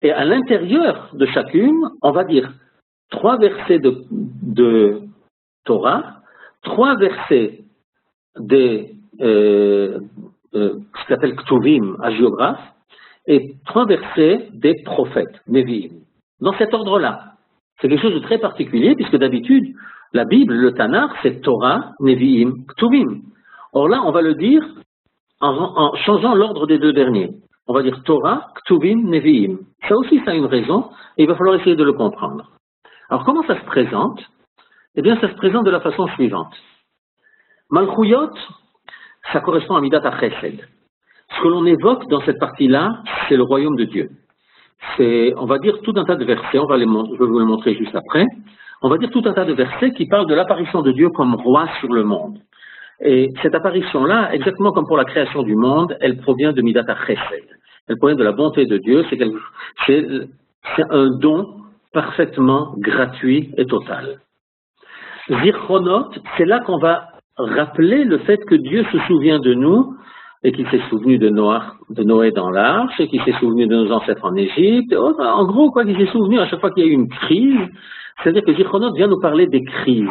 Et à l'intérieur de chacune, on va dire 3 versets de Torah, 3 versets des ce qu'on appelle Ktuvim, hagiographes, et 3 versets des prophètes, Nevi'im. Dans cet ordre-là. C'est quelque chose de très particulier, puisque d'habitude, la Bible, le Tanakh, c'est Torah, Nevi'im, Ktuvim. Or là, on va le dire en changeant l'ordre des 2 derniers. On va dire Torah, Ktuvim, Nevi'im. Ça aussi, ça a une raison, et il va falloir essayer de le comprendre. Alors, comment ça se présente? Eh bien, ça se présente de la façon suivante. Malchuyot, ça correspond à Midat HaChesed. Ce que l'on évoque dans cette partie-là, c'est le royaume de Dieu. C'est, on va dire, tout un tas de versets, je vais vous le montrer juste après, on va dire tout un tas de versets qui parlent de l'apparition de Dieu comme roi sur le monde. Et cette apparition-là, exactement comme pour la création du monde, elle provient de Midat HaChesed. Elle provient de la bonté de Dieu, c'est un don parfaitement gratuit et total. Zichronot, c'est là qu'on va rappeler le fait que Dieu se souvient de nous et qu'il s'est souvenu de Noé dans l'arche, et qu'il s'est souvenu de nos ancêtres en Égypte. En gros, quoi, qu'il s'est souvenu à chaque fois qu'il y a eu une crise, c'est-à-dire que Zichronot vient nous parler des crises,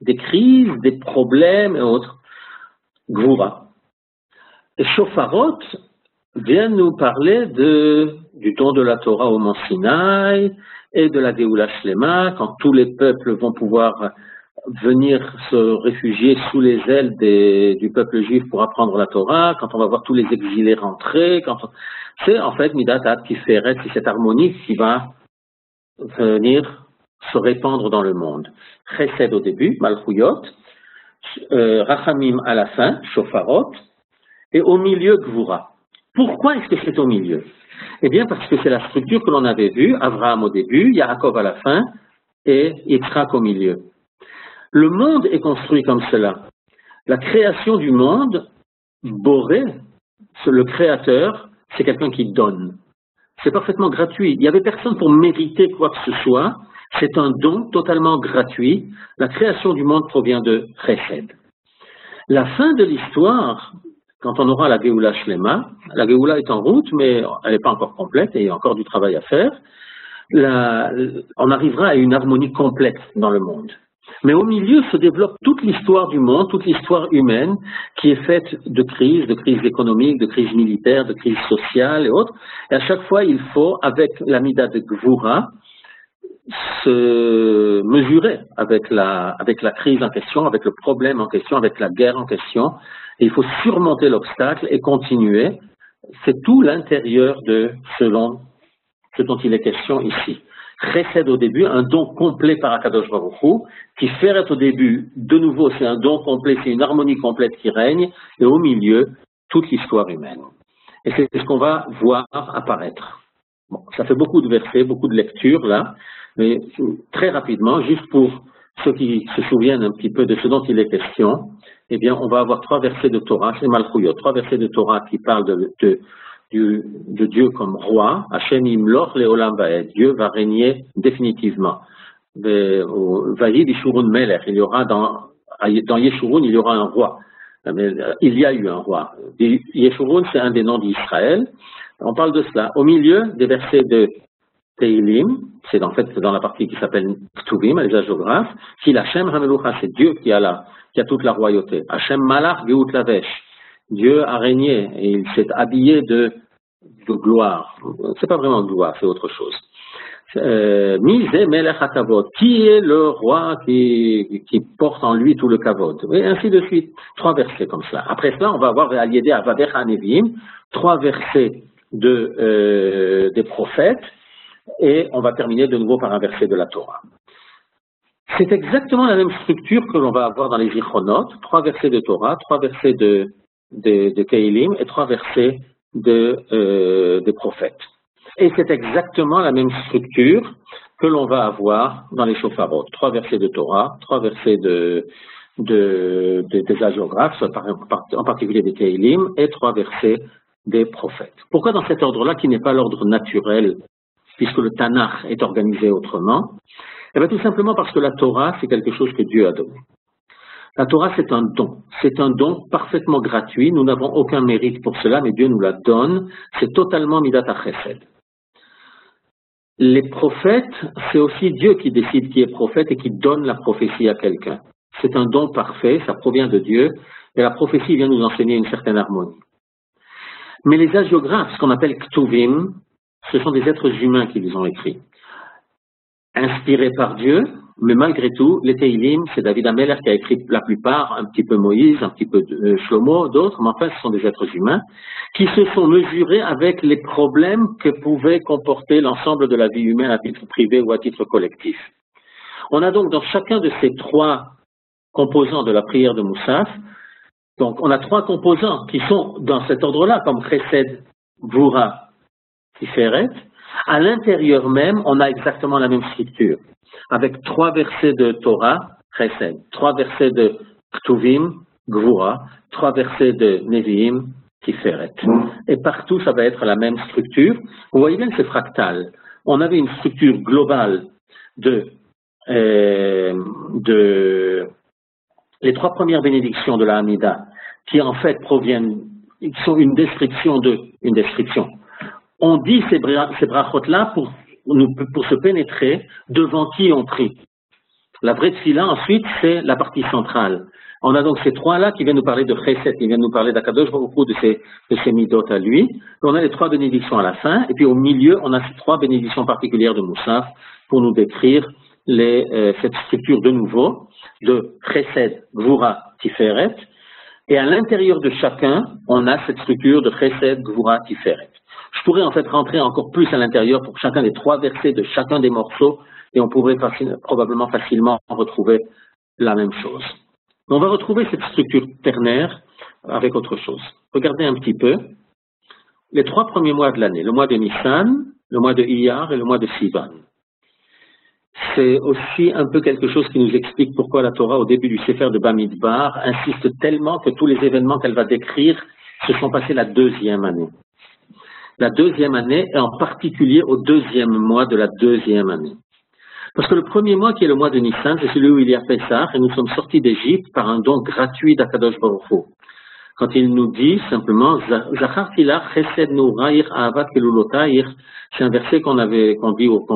des problèmes et autres. Gvura. Et Shofarot vient nous parler du don de la Torah au mont Sinaï et de la Géoula Shlema, quand tous les peuples vont pouvoir venir se réfugier sous les ailes du peuple juif pour apprendre la Torah, quand on va voir tous les exilés rentrer, c'est en fait Midat HaTiferet, c'est cette harmonie qui va venir se répandre dans le monde. Chesed au début, Malchuyot, Rachamim à la fin, Shofarot, et au milieu, Gvura. Pourquoi est-ce que c'est au milieu? Eh bien parce que c'est la structure que l'on avait vue, Avraham au début, Yaakov à la fin, et Yitzhak au milieu. Le monde est construit comme cela. La création du monde, Boré, le créateur, c'est quelqu'un qui donne. C'est parfaitement gratuit. Il n'y avait personne pour mériter quoi que ce soit. C'est un don totalement gratuit. La création du monde provient de Chesed. La fin de l'histoire, quand on aura la Géoula Shlema, la Géoula est en route, mais elle n'est pas encore complète et il y a encore du travail à faire. On arrivera à une harmonie complète dans le monde. Mais au milieu se développe toute l'histoire du monde, toute l'histoire humaine, qui est faite de crises économiques, de crises militaires, de crises sociales et autres. Et à chaque fois, il faut, avec la Mida de Gvura, se mesurer avec la crise en question, avec le problème en question, avec la guerre en question. Et il faut surmonter l'obstacle et continuer. C'est tout l'intérieur de ce dont il est question ici. Chesed au début, un don complet par Akadosh Baruch Hu, qui fait au début, de nouveau, c'est un don complet, c'est une harmonie complète qui règne, et au milieu, toute l'histoire humaine. Et c'est ce qu'on va voir apparaître. Bon, ça fait beaucoup de versets, beaucoup de lectures là, mais très rapidement, juste pour ceux qui se souviennent un petit peu de ce dont il est question, eh bien, on va avoir 3 versets de Torah, c'est Malchuyot, 3 versets de Torah qui parlent de Dieu comme roi. Hashem imloch leolam va'ed. Dieu va régner définitivement. Vayid Yeshurun Melech. Il y aura dans Yeshurun, il y aura un roi. Mais il y a eu un roi. Yeshurun, c'est un des noms d'Israël. On parle de cela. Au milieu des versets de Teilim, c'est en fait dans la partie qui s'appelle Ktuvim, les hagiographes, qui Hashem Hamelucha, c'est Dieu qui a toute la royauté. Hashem Malach Geut Lavesh. Dieu a régné et il s'est habillé de gloire. C'est pas vraiment gloire, c'est autre chose. Misé Melech HaKavod. Qui est le roi qui porte en lui tout le kavod? Et ainsi de suite. 3 versets comme cela. Après cela, on va avoir Aliédé Avadech Hanevim, 3 versets des prophètes, et on va terminer de nouveau par un verset de la Torah. C'est exactement la même structure que l'on va avoir dans les Zichronot, 3 versets de Torah, 3 versets de Keilim et 3 versets des prophètes. Et c'est exactement la même structure que l'on va avoir dans les Shofarot. 3 versets de Torah, 3 versets des hagiographes, en particulier des Keilim, et 3 versets des prophètes. Pourquoi dans cet ordre-là, qui n'est pas l'ordre naturel puisque le Tanakh est organisé autrement? Eh bien, tout simplement parce que la Torah, c'est quelque chose que Dieu a donné. La Torah, c'est un don. C'est un don parfaitement gratuit. Nous n'avons aucun mérite pour cela, mais Dieu nous la donne. C'est totalement Midat HaChesed. Les prophètes, c'est aussi Dieu qui décide qui est prophète et qui donne la prophétie à quelqu'un. C'est un don parfait, ça provient de Dieu, et la prophétie vient nous enseigner une certaine harmonie. Mais les hagiographes, ce qu'on appelle Ktuvim, ce sont des êtres humains qui les ont écrits. Inspirés par Dieu, mais malgré tout, les Teilim, c'est David Ameller qui a écrit la plupart, un petit peu Moïse, un petit peu Shlomo, d'autres, mais enfin ce sont des êtres humains qui se sont mesurés avec les problèmes que pouvait comporter l'ensemble de la vie humaine à titre privé ou à titre collectif. On a donc dans chacun de ces trois composants de la prière de Moussaf, donc on a trois composants qui sont dans cet ordre-là, comme Chesed, Gvura, Tiferet. À l'intérieur même, on a exactement la même structure, avec trois versets de Torah, Chesed, trois versets de Ktuvim, Gvura, trois versets de Nevi'im, Tiferet. Et partout, ça va être la même structure. Vous voyez bien que c'est fractal. On avait une structure globale de les trois premières bénédictions de la Hamida, qui en fait proviennent, qui sont une description. On dit ces brachot-là pour se pénétrer devant qui on prie. La vraie tfila, ensuite, c'est la partie centrale. On a donc ces trois-là qui viennent nous parler de Chesed, qui viennent nous parler d'Akadosh Baruch Hu, de ces midot à lui. On a les trois bénédictions à la fin, et puis au milieu, on a ces trois bénédictions particulières de Moussaf pour nous décrire cette structure de nouveau de Chesed, Gvura, Tiferet. Et à l'intérieur de chacun, on a cette structure de Chesed, Gvura, Tiferet. Je pourrais en fait rentrer encore plus à l'intérieur pour chacun des trois versets de chacun des morceaux et on pourrait probablement facilement retrouver la même chose. Mais on va retrouver cette structure ternaire avec autre chose. Regardez un petit peu les trois premiers mois de l'année, le mois de Nissan, le mois de Iyar et le mois de Sivan. C'est aussi un peu quelque chose qui nous explique pourquoi la Torah, au début du Sefer de Bamidbar, insiste tellement que tous les événements qu'elle va décrire se sont passés la deuxième année. La deuxième année, et en particulier au deuxième mois de la deuxième année. Parce que le premier mois, qui est le mois de Nissan, c'est celui où il y a Pessah, et nous sommes sortis d'Égypte par un don gratuit d'Akadosh Baruch Hu. Quand il nous dit simplement, Zacharti lach chesed nouraïr ahavat kelulotaïr, c'est un verset qu'on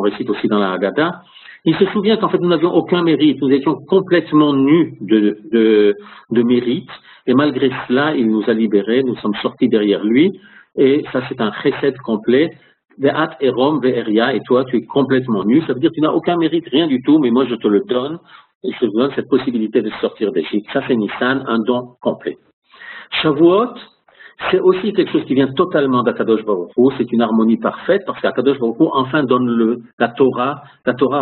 récite aussi dans la Haggadah. Il se souvient qu'en fait, nous n'avions aucun mérite, nous étions complètement nus de mérite, et malgré cela, il nous a libérés, nous sommes sortis derrière lui, et ça c'est un chesed complet, ve'at erom ve'eria, et toi tu es complètement nu, ça veut dire que tu n'as aucun mérite, rien du tout, mais moi je te le donne, et je te donne cette possibilité de sortir d'Égypte. Ça c'est Nissan, un don complet. Shavuot, c'est aussi quelque chose qui vient totalement d'Akadosh Baruch Hu, c'est une harmonie parfaite, parce qu'Akadosh Baruch Hu enfin donne la Torah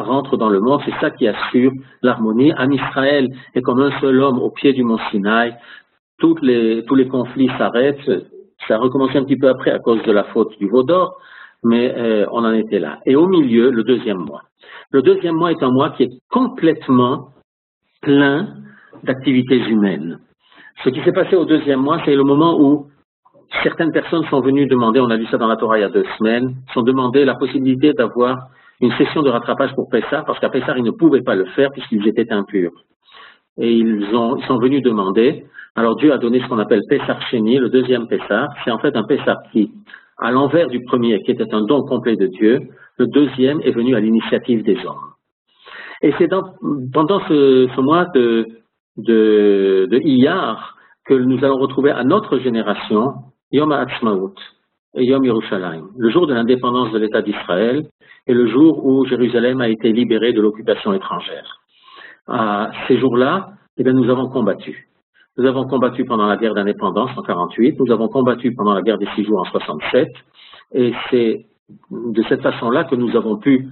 rentre dans le monde, c'est ça qui assure l'harmonie. Am Israël est comme un seul homme au pied du mont Sinaï, tous les conflits s'arrêtent, ça a recommencé un petit peu après à cause de la faute du veau d'or, mais on en était là. Et au milieu, le deuxième mois. Le deuxième mois est un mois qui est complètement plein d'activités humaines. Ce qui s'est passé au deuxième mois, c'est le moment où certaines personnes sont venues demander, on a lu ça dans la Torah il y a 2 semaines, sont demandé la possibilité d'avoir une session de rattrapage pour Pessah, parce qu'à Pessah, ils ne pouvaient pas le faire puisqu'ils étaient impurs. Et ils sont venus demander. Alors Dieu a donné ce qu'on appelle Pessah Sheni, le deuxième Pessah. C'est en fait un Pessah qui, à l'envers du premier, qui était un don complet de Dieu, le deuxième est venu à l'initiative des hommes. Et c'est pendant ce mois de Iyar que nous allons retrouver à notre génération Yom HaAtzmaut et Yom Yerushalayim, le jour de l'indépendance de l'État d'Israël et le jour où Jérusalem a été libérée de l'occupation étrangère. À ces jours-là, nous avons combattu. Nous avons combattu pendant la guerre d'indépendance en 48, nous avons combattu pendant la guerre des 6 jours en 67, et c'est de cette façon-là que nous avons pu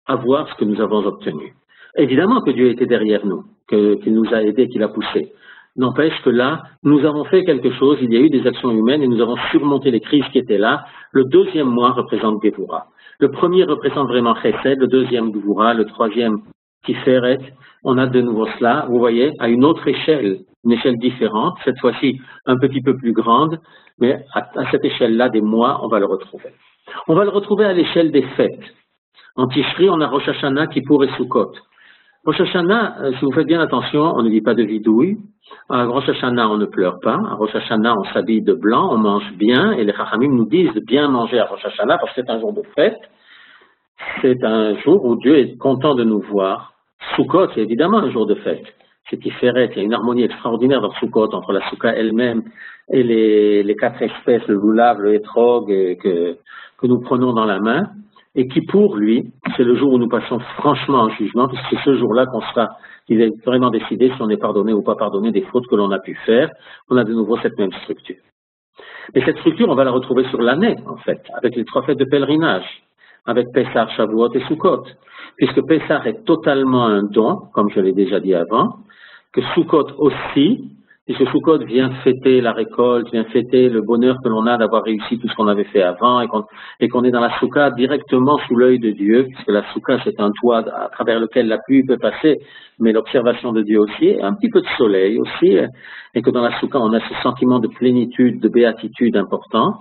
avoir ce que nous avons obtenu. Évidemment que Dieu était derrière nous, qu'il nous a aidés, qu'il a poussés. N'empêche que là, nous avons fait quelque chose, il y a eu des actions humaines et nous avons surmonté les crises qui étaient là. Le deuxième mois représente Gevura. Le premier représente vraiment Chesed, le deuxième Gevura, le troisième Tiferet. On a de nouveau cela, vous voyez, à une autre échelle, une échelle différente, cette fois-ci un petit peu plus grande, mais à cette échelle-là des mois, on va le retrouver. On va le retrouver à l'échelle des fêtes. En Tishri, on a Rosh Hashanah, Kippour et Sukkot. Rosh Hashanah, si vous faites bien attention, on ne dit pas de vidouille. À Rosh Hashanah, on ne pleure pas. À Rosh Hashanah, on s'habille de blanc, on mange bien. Et les Chachamim nous disent de bien manger à Rosh Hashanah parce que c'est un jour de fête. C'est un jour où Dieu est content de nous voir. Sukkot, c'est évidemment un jour de fête. C'est Tiferet, il y a une harmonie extraordinaire dans Sukkot entre la Soukha elle-même et les 4 espèces, le loulav, le hétrog, que nous prenons dans la main. Et qui pour lui, c'est le jour où nous passons franchement en jugement, puisque c'est ce jour-là qu'il est vraiment décidé si on est pardonné ou pas pardonné des fautes que l'on a pu faire. On a de nouveau cette même structure. Mais cette structure, on va la retrouver sur l'année, en fait, avec les 3 fêtes de pèlerinage, avec Pessah, Shavuot et Sukkot. Puisque Pessah est totalement un don, comme je l'ai déjà dit avant, que Sukkot aussi, puisque Sukkot vient fêter la récolte, vient fêter le bonheur que l'on a d'avoir réussi tout ce qu'on avait fait avant et qu'on est dans la Soukha directement sous l'œil de Dieu, puisque la Soukha c'est un toit à travers lequel la pluie peut passer, mais l'observation de Dieu aussi, et un petit peu de soleil aussi, et que dans la Soukha on a ce sentiment de plénitude, de béatitude important.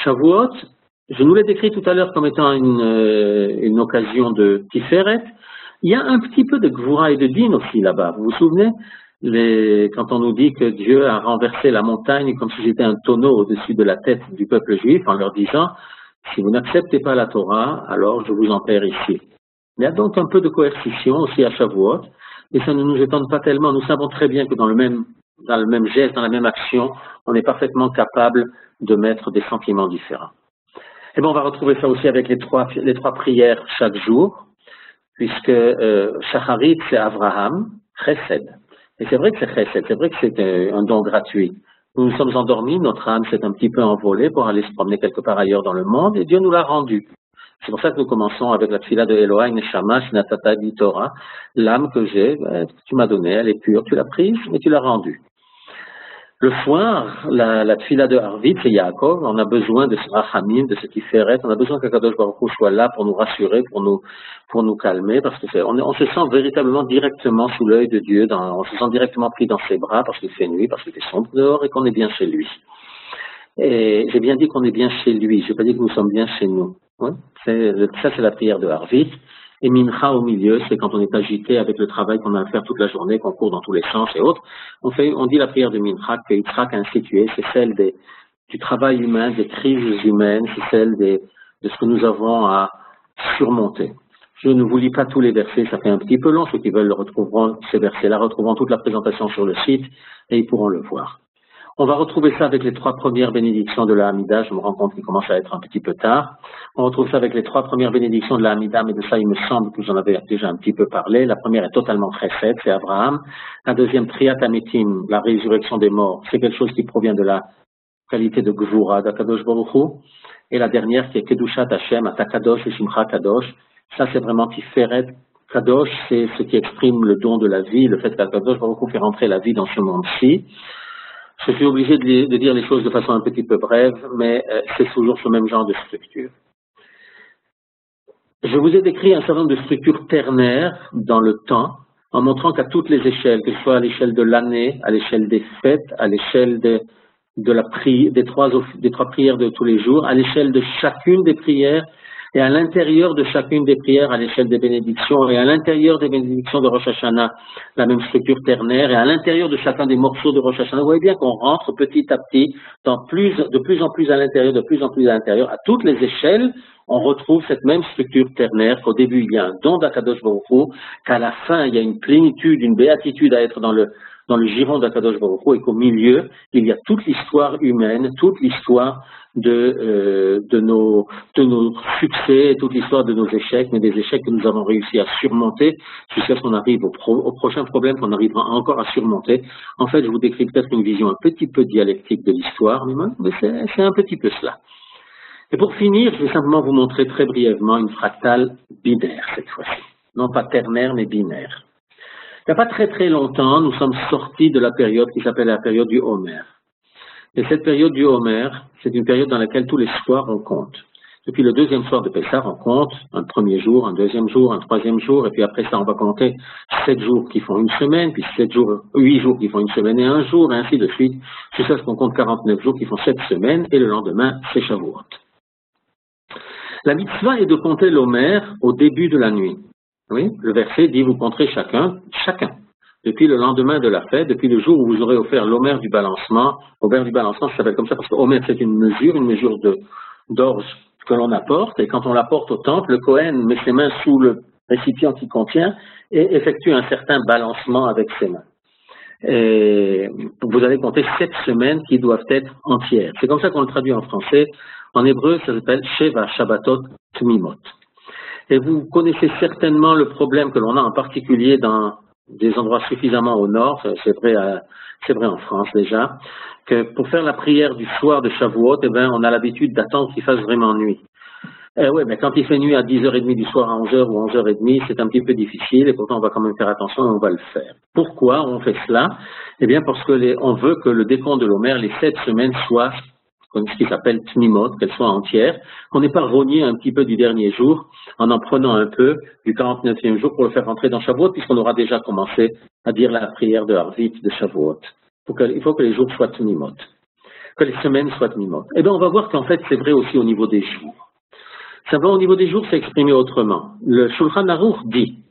Shavuot, je nous l'ai décrit tout à l'heure comme étant une occasion de Tiferet. Il y a un petit peu de Gvura et de Din aussi là-bas, vous vous souvenez? Quand on nous dit que Dieu a renversé la montagne comme si c'était un tonneau au-dessus de la tête du peuple juif en leur disant « Si vous n'acceptez pas la Torah, alors je vous enterre ici ». Il y a donc un peu de coercition aussi à Shavuot, et ça ne nous étonne pas tellement. Nous savons très bien que dans le même geste, dans la même action, on est parfaitement capable de mettre des sentiments différents. Et bien on va retrouver ça aussi avec les trois prières chaque jour, puisque Shacharit c'est Avraham, Chesed. Et c'est vrai que c'est chesed, c'est vrai que c'est un don gratuit. Nous nous sommes endormis, notre âme s'est un petit peu envolée pour aller se promener quelque part ailleurs dans le monde, et Dieu nous l'a rendu. C'est pour ça que nous commençons avec la tfila de Elohai Neshama Shinatata Di Torah. L'âme que j'ai, tu m'as donnée, elle est pure, tu l'as prise, mais tu l'as rendue. Le soir, la tfila de Harvit, c'est Yaakov, on a besoin de ce rachamim, de ce tiferet, on a besoin qu'Akadosh Baruch Hu soit là pour nous rassurer, pour nous calmer, parce que on se sent véritablement directement sous l'œil de Dieu, on se sent directement pris dans ses bras parce qu'il fait nuit, parce qu'il fait sombre dehors et qu'on est bien chez lui. Et j'ai bien dit qu'on est bien chez lui, je n'ai pas dit que nous sommes bien chez nous. Ouais, ça c'est la prière de Harvit. Et Mincha au milieu, c'est quand on est agité avec le travail qu'on a à faire toute la journée, qu'on court dans tous les sens et autres. On dit la prière de Mincha que Yitzhak a instituée, c'est celle du travail humain, des crises humaines, c'est celle de ce que nous avons à surmonter. Je ne vous lis pas tous les versets, ça fait un petit peu long. Ceux qui veulent le retrouveront, ces versets-là retrouveront toute la présentation sur le site et ils pourront le voir. On va retrouver ça avec les 3 premières bénédictions de la Hamida. Je me rends compte qu'il commence à être un petit peu tard. On retrouve ça avec les 3 premières bénédictions de la Hamida, mais de ça, il me semble que j'en avais déjà un petit peu parlé. La première est totalement chesed, c'est Abraham. La deuxième, Triat Ametim, la résurrection des morts, c'est quelque chose qui provient de la qualité de Gvura d'Akadosh Baruch Hu. Et la dernière, qui est Kedushat Hashem, Atakadosh et Shimcha Kadosh. Ça, c'est vraiment Tiferet. Kadosh, c'est ce qui exprime le don de la vie, le fait qu'Akadosh Baruch Hu fait rentrer la vie dans ce monde-ci. Je suis obligé de dire les choses de façon un petit peu brève, mais c'est toujours ce même genre de structure. Je vous ai décrit un certain nombre de structures ternaires dans le temps, en montrant qu'à toutes les échelles, que ce soit à l'échelle de l'année, à l'échelle des fêtes, à l'échelle des 3 prières de tous les jours, à l'échelle de chacune des prières, et à l'intérieur de chacune des prières, à l'échelle des bénédictions, et à l'intérieur des bénédictions de Rosh Hashanah, la même structure ternaire, et à l'intérieur de chacun des morceaux de Rosh Hashanah, vous voyez bien qu'on rentre petit à petit de plus en plus à l'intérieur, de plus en plus à l'intérieur. À toutes les échelles, on retrouve cette même structure ternaire, qu'au début il y a un don d'Akadosh Baruch Hu, qu'à la fin il y a une plénitude, une béatitude à être dans le giron d'Akadosh Baruch Hu, et qu'au milieu, il y a toute l'histoire humaine, toute l'histoire de nos succès, toute l'histoire de nos échecs, mais des échecs que nous avons réussi à surmonter jusqu'à ce qu'on arrive au prochain problème qu'on arrivera encore à surmonter. En fait, je vous décris peut-être une vision un petit peu dialectique de l'histoire, mais c'est un petit peu cela. Et pour finir, je vais simplement vous montrer très brièvement une fractale binaire cette fois-ci. Non pas ternaire, mais binaire. Il n'y a pas très très longtemps, nous sommes sortis de la période qui s'appelle la période du Homer. Et cette période du Homer, c'est une période dans laquelle tous les soirs on compte. Depuis le 2e soir de Pessah, on compte un premier jour, un 2e jour, un 3e jour, et puis après ça, on va compter 7 jours qui font une semaine, puis 8 jours qui font une semaine et un jour, et ainsi de suite, jusqu'à ce qu'on compte 49 jours qui font 7 semaines, et le lendemain, c'est Shavuot. La mitzvah est de compter l'Omer au début de la nuit. Oui, le verset dit, vous compterez chacun, depuis le lendemain de la fête, depuis le jour où vous aurez offert l'Omer du balancement. Omer du balancement, ça s'appelle comme ça parce que Omer, c'est une mesure d'orge que l'on apporte, et quand on l'apporte au temple, le Kohen met ses mains sous le récipient qui contient et effectue un certain balancement avec ses mains. Et vous allez compter 7 semaines qui doivent être entières. C'est comme ça qu'on le traduit en français. En hébreu, ça s'appelle Sheva Shabbatot Tmimot. Et vous connaissez certainement le problème que l'on a en particulier dans des endroits suffisamment au nord, c'est vrai en France déjà, que pour faire la prière du soir de Shavuot, eh ben, on a l'habitude d'attendre qu'il fasse vraiment nuit. Oui, mais quand il fait nuit à 10h30 du soir à 11h ou 11h30, c'est un petit peu difficile et pourtant on va quand même faire attention et on va le faire. Pourquoi on fait cela? Eh bien parce que on veut que le décompte de l'Omer, les 7 semaines soient comme ce qui s'appelle Tmimot, qu'elles soient entières, qu'on n'ait pas rogné un petit peu du dernier jour en prenant un peu du 49e jour pour le faire rentrer dans Shavuot, puisqu'on aura déjà commencé à dire la prière de Harvit de Shavuot. Il faut que les jours soient Tmimot, que les semaines soient Tmimot. Eh bien, on va voir qu'en fait, c'est vrai aussi au niveau des jours. Simplement, au niveau des jours, c'est exprimé autrement. Le Shulchan Aruch dit,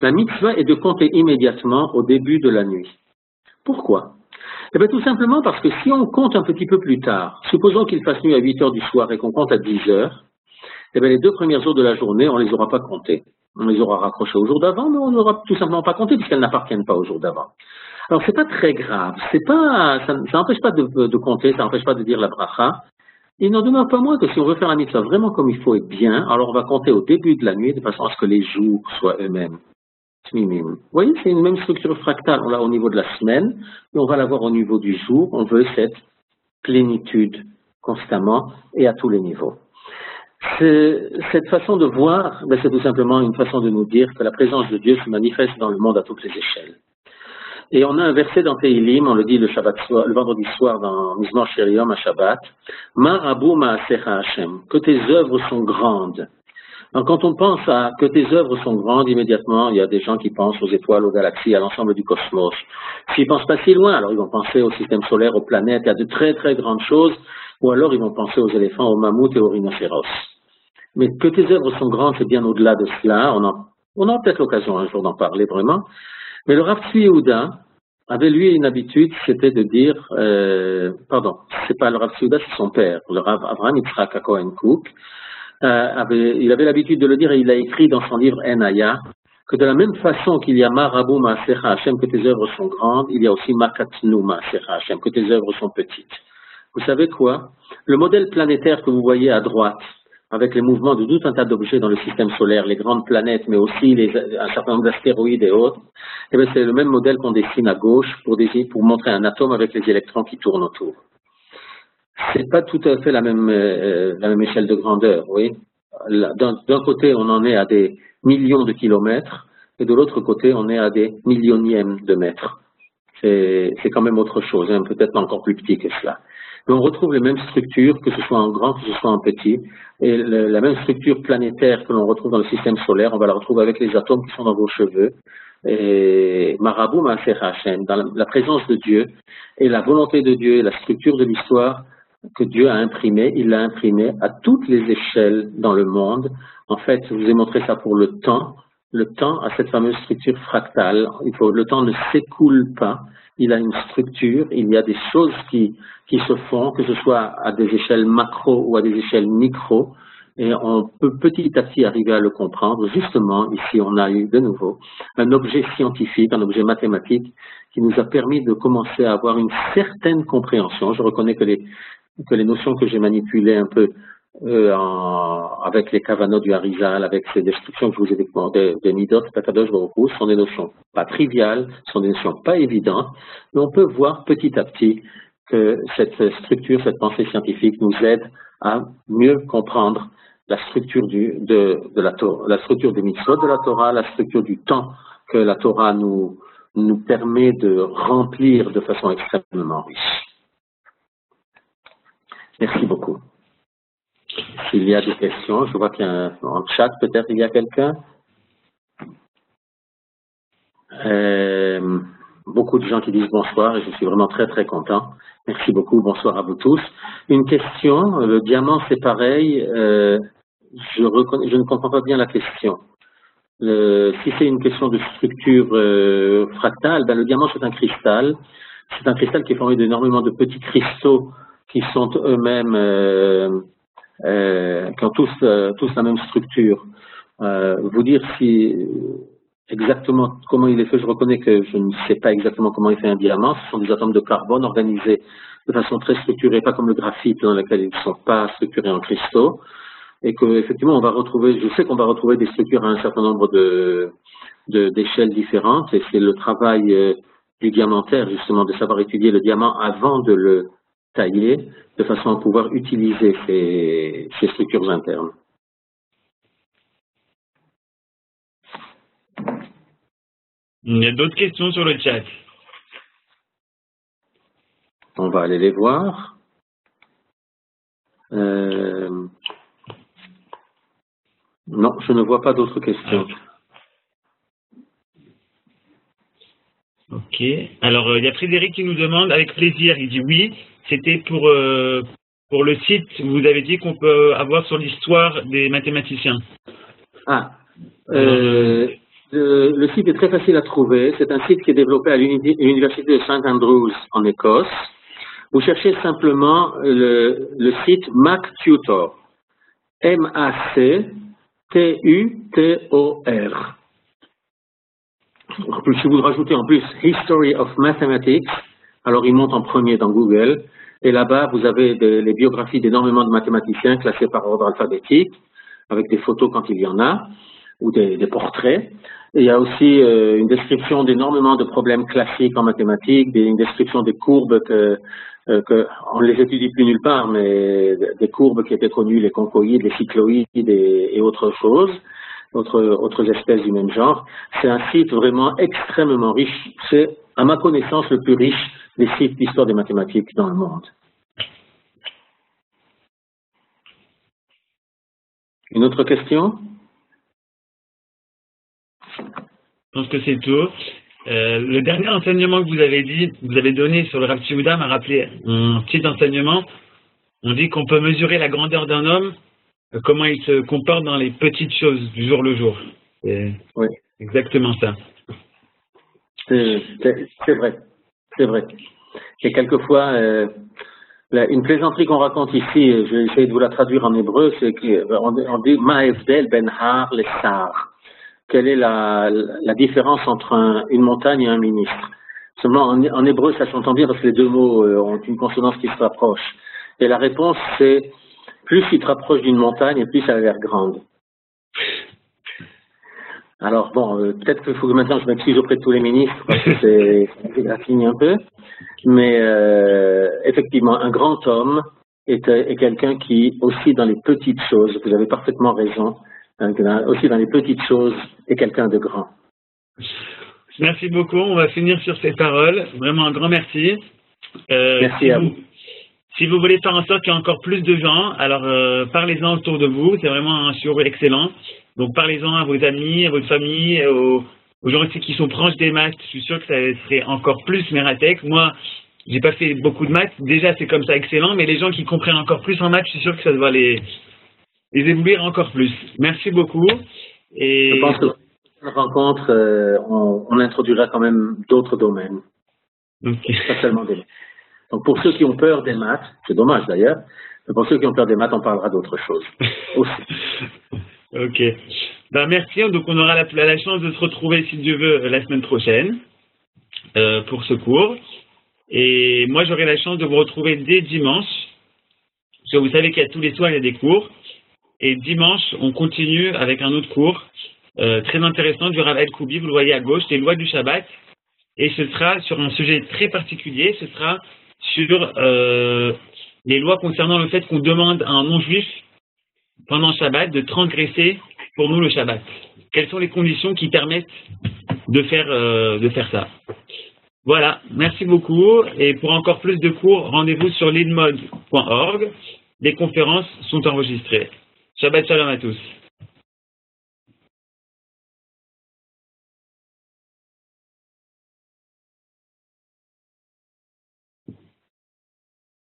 la mitzvah est de compter immédiatement au début de la nuit. Pourquoi? Eh bien, tout simplement parce que si on compte un petit peu plus tard, supposons qu'il fasse nuit à 8 heures du soir et qu'on compte à 10 heures, eh bien, les 2 premières heures de la journée, on ne les aura pas comptées. On les aura raccrochées au jour d'avant, mais on n'aura tout simplement pas compté puisqu'elles n'appartiennent pas au jour d'avant. Alors, c'est pas très grave. Ça n'empêche pas de compter, ça n'empêche pas de dire la bracha. Il n'en demeure pas moins que si on veut faire la mitzvah vraiment comme il faut et bien, alors on va compter au début de la nuit de façon à ce que les jours soient eux-mêmes. Vous voyez, c'est une même structure fractale. On l'a au niveau de la semaine, et on va l'avoir au niveau du jour. On veut cette plénitude constamment et à tous les niveaux. Cette façon de voir, c'est tout simplement une façon de nous dire que la présence de Dieu se manifeste dans le monde à toutes les échelles. Et on a un verset dans Tehilim, on le dit le vendredi soir dans Mizmor Shiriyom à Shabbat, Ma Rabu Ma'asecha Hashem, que tes œuvres sont grandes. Donc, quand on pense à que tes œuvres sont grandes, immédiatement, il y a des gens qui pensent aux étoiles, aux galaxies, à l'ensemble du cosmos. S'ils pensent pas si loin, alors ils vont penser au système solaire, aux planètes, à de très très grandes choses, ou alors ils vont penser aux éléphants, aux mammouths et aux rhinocéros. Mais que tes œuvres sont grandes, c'est bien au-delà de cela. On aura peut-être l'occasion un jour d'en parler vraiment. Mais le Rav Tzvi Yehuda avait lui une habitude, c'était de dire, c'est pas le Rav Tzvi Yehuda, c'est son père, le Rav Avraham Yitzhak Cohen Cook. Il avait l'habitude de le dire et il a écrit dans son livre Enaya que de la même façon qu'il y a Marabu Ma'asecha Hashem, que tes œuvres sont grandes, il y a aussi Makatnu Ma'asecha Hashem, que tes œuvres sont petites. Vous savez quoi? Le modèle planétaire que vous voyez à droite, avec les mouvements de tout un tas d'objets dans le système solaire, les grandes planètes, mais aussi un certain nombre d'astéroïdes et autres, eh bien, c'est le même modèle qu'on dessine à gauche pour montrer un atome avec les électrons qui tournent autour. C'est pas tout à fait la même échelle de grandeur, oui. D'un côté, on en est à des millions de kilomètres, et de l'autre côté, on est à des millionièmes de mètres. C'est quand même autre chose, hein, peut-être encore plus petit que cela. Mais on retrouve les mêmes structures, que ce soit en grand, que ce soit en petit, et la même structure planétaire que l'on retrouve dans le système solaire, on va la retrouver avec les atomes qui sont dans vos cheveux. Et Marabu Ma'asecha Hashem, dans la présence de Dieu, et la volonté de Dieu, et la structure de l'histoire, que Dieu a imprimé, il l'a imprimé à toutes les échelles dans le monde. En fait, je vous ai montré ça pour le temps. Le temps a cette fameuse structure fractale. Le temps ne s'écoule pas. Il a une structure. Il y a des choses qui se font, que ce soit à des échelles macro ou à des échelles micro. Et on peut petit à petit arriver à le comprendre. Justement, ici, on a eu de nouveau un objet scientifique, un objet mathématique qui nous a permis de commencer à avoir une certaine compréhension. Je reconnais que les notions que j'ai manipulées un peu avec les kavanot du Harizal, avec ces descriptions que je vous ai demandé de Midot, Kakadosh Baruch Hu, sont des notions pas triviales, sont des notions pas évidentes, mais on peut voir petit à petit que cette structure, cette pensée scientifique nous aide à mieux comprendre la structure la structure des mitzvot de la Torah, la structure du temps que la Torah nous permet de remplir de façon extrêmement riche. Merci beaucoup. S'il y a des questions, je vois qu'il y a en chat, peut-être il y a quelqu'un. Beaucoup de gens qui disent bonsoir et je suis vraiment très très content. Merci beaucoup, bonsoir à vous tous. Une question, le diamant c'est pareil, je ne comprends pas bien la question. Si c'est une question de structure fractale, ben le diamant c'est un cristal. C'est un cristal qui est formé d'énormément de petits cristaux qui sont eux-mêmes, qui ont tous la même structure. Vous dire si exactement comment il est fait, je reconnais que je ne sais pas exactement comment il fait un diamant. Ce sont des atomes de carbone organisés de façon très structurée, pas comme le graphite dans lequel ils ne sont pas structurés en cristaux. Et qu'effectivement, on va retrouver, je sais qu'on va retrouver des structures à un certain nombre d'échelles différentes, et c'est le travail du diamantaire, justement, de savoir étudier le diamant avant de le tailler, de façon à pouvoir utiliser ces structures internes. Il y a d'autres questions sur le chat. On va aller les voir. Non, je ne vois pas d'autres questions. Ok. Alors, il y a Frédéric qui nous demande, avec plaisir, il dit oui, c'était pour le site, vous avez dit qu'on peut avoir sur l'histoire des mathématiciens. Ah, le site est très facile à trouver. C'est un site qui est développé à l'université de St Andrews en Écosse. Vous cherchez simplement le site MacTutor. MacTutor. Si vous rajoutez en plus History of Mathematics, alors il monte en premier dans Google. Et là-bas, vous avez les biographies d'énormément de mathématiciens classés par ordre alphabétique, avec des photos quand il y en a, ou des portraits. Et il y a aussi une description d'énormément de problèmes classiques en mathématiques, une description des courbes on ne les étudie plus nulle part, mais des courbes qui étaient connues, les conchoïdes, les cycloïdes et autres choses, autres espèces du même genre. C'est un site vraiment extrêmement riche. C'est, à ma connaissance, le plus riche des sites d'histoire des mathématiques dans le monde. Une autre question? Je pense que c'est tout. Le dernier enseignement que vous avez donné sur le Rav Yehuda m'a rappelé un petit enseignement. On dit qu'on peut mesurer la grandeur d'un homme, comment il se comporte dans les petites choses du jour le jour. C'est exactement ça. C'est vrai, c'est vrai. Et quelquefois, une plaisanterie qu'on raconte ici, je vais essayer de vous la traduire en hébreu, c'est qu'on dit « Ma'evdel ben har le sar ». Quelle est la différence entre une montagne et un ministre? Seulement, en hébreu, ça s'entend bien parce que les deux mots ont une consonance qui se rapproche. Et la réponse, c'est plus il te rapproche d'une montagne et plus elle a l'air grande. Alors, bon, peut-être qu'il faut que maintenant je m'excuse auprès de tous les ministres parce que c'est graffine un peu. Mais effectivement, un grand homme est quelqu'un qui, aussi dans les petites choses, vous avez parfaitement raison, aussi dans les petites choses, est quelqu'un de grand. Merci beaucoup. On va finir sur ces paroles. Vraiment un grand merci. Merci à vous. Si vous voulez faire en sorte qu'il y ait encore plus de gens, alors parlez-en autour de vous. C'est vraiment un show excellent. Donc parlez-en à vos amis, à votre famille, aux gens aussi qui sont proches des maths. Je suis sûr que ça serait encore plus mératech. Moi, j'ai pas fait beaucoup de maths. Déjà, c'est comme ça excellent. Mais les gens qui comprennent encore plus en maths, je suis sûr que ça doit les éblouir encore plus. Merci beaucoup. Et je pense que la rencontre, on introduira quand même d'autres domaines. Okay. Pas seulement des maths. Donc pour ceux qui ont peur des maths, c'est dommage d'ailleurs, mais pour ceux qui ont peur des maths, on parlera d'autres choses aussi. Ok. Ben, merci. Donc on aura la chance de se retrouver, si Dieu veut, la semaine prochaine pour ce cours. Et moi, j'aurai la chance de vous retrouver dès dimanche. Parce que vous savez qu'il y a tous les soirs, il y a des cours. Et dimanche, on continue avec un autre cours très intéressant du Rav El-Koubi, vous le voyez à gauche, les lois du Shabbat. Et ce sera sur un sujet très particulier, ce sera sur les lois concernant le fait qu'on demande à un non-juif pendant le Shabbat de transgresser pour nous le Shabbat. Quelles sont les conditions qui permettent de faire ça? Voilà, merci beaucoup. Et pour encore plus de cours, rendez-vous sur lidmod.org. Les conférences sont enregistrées. Shabbat shalom à tous.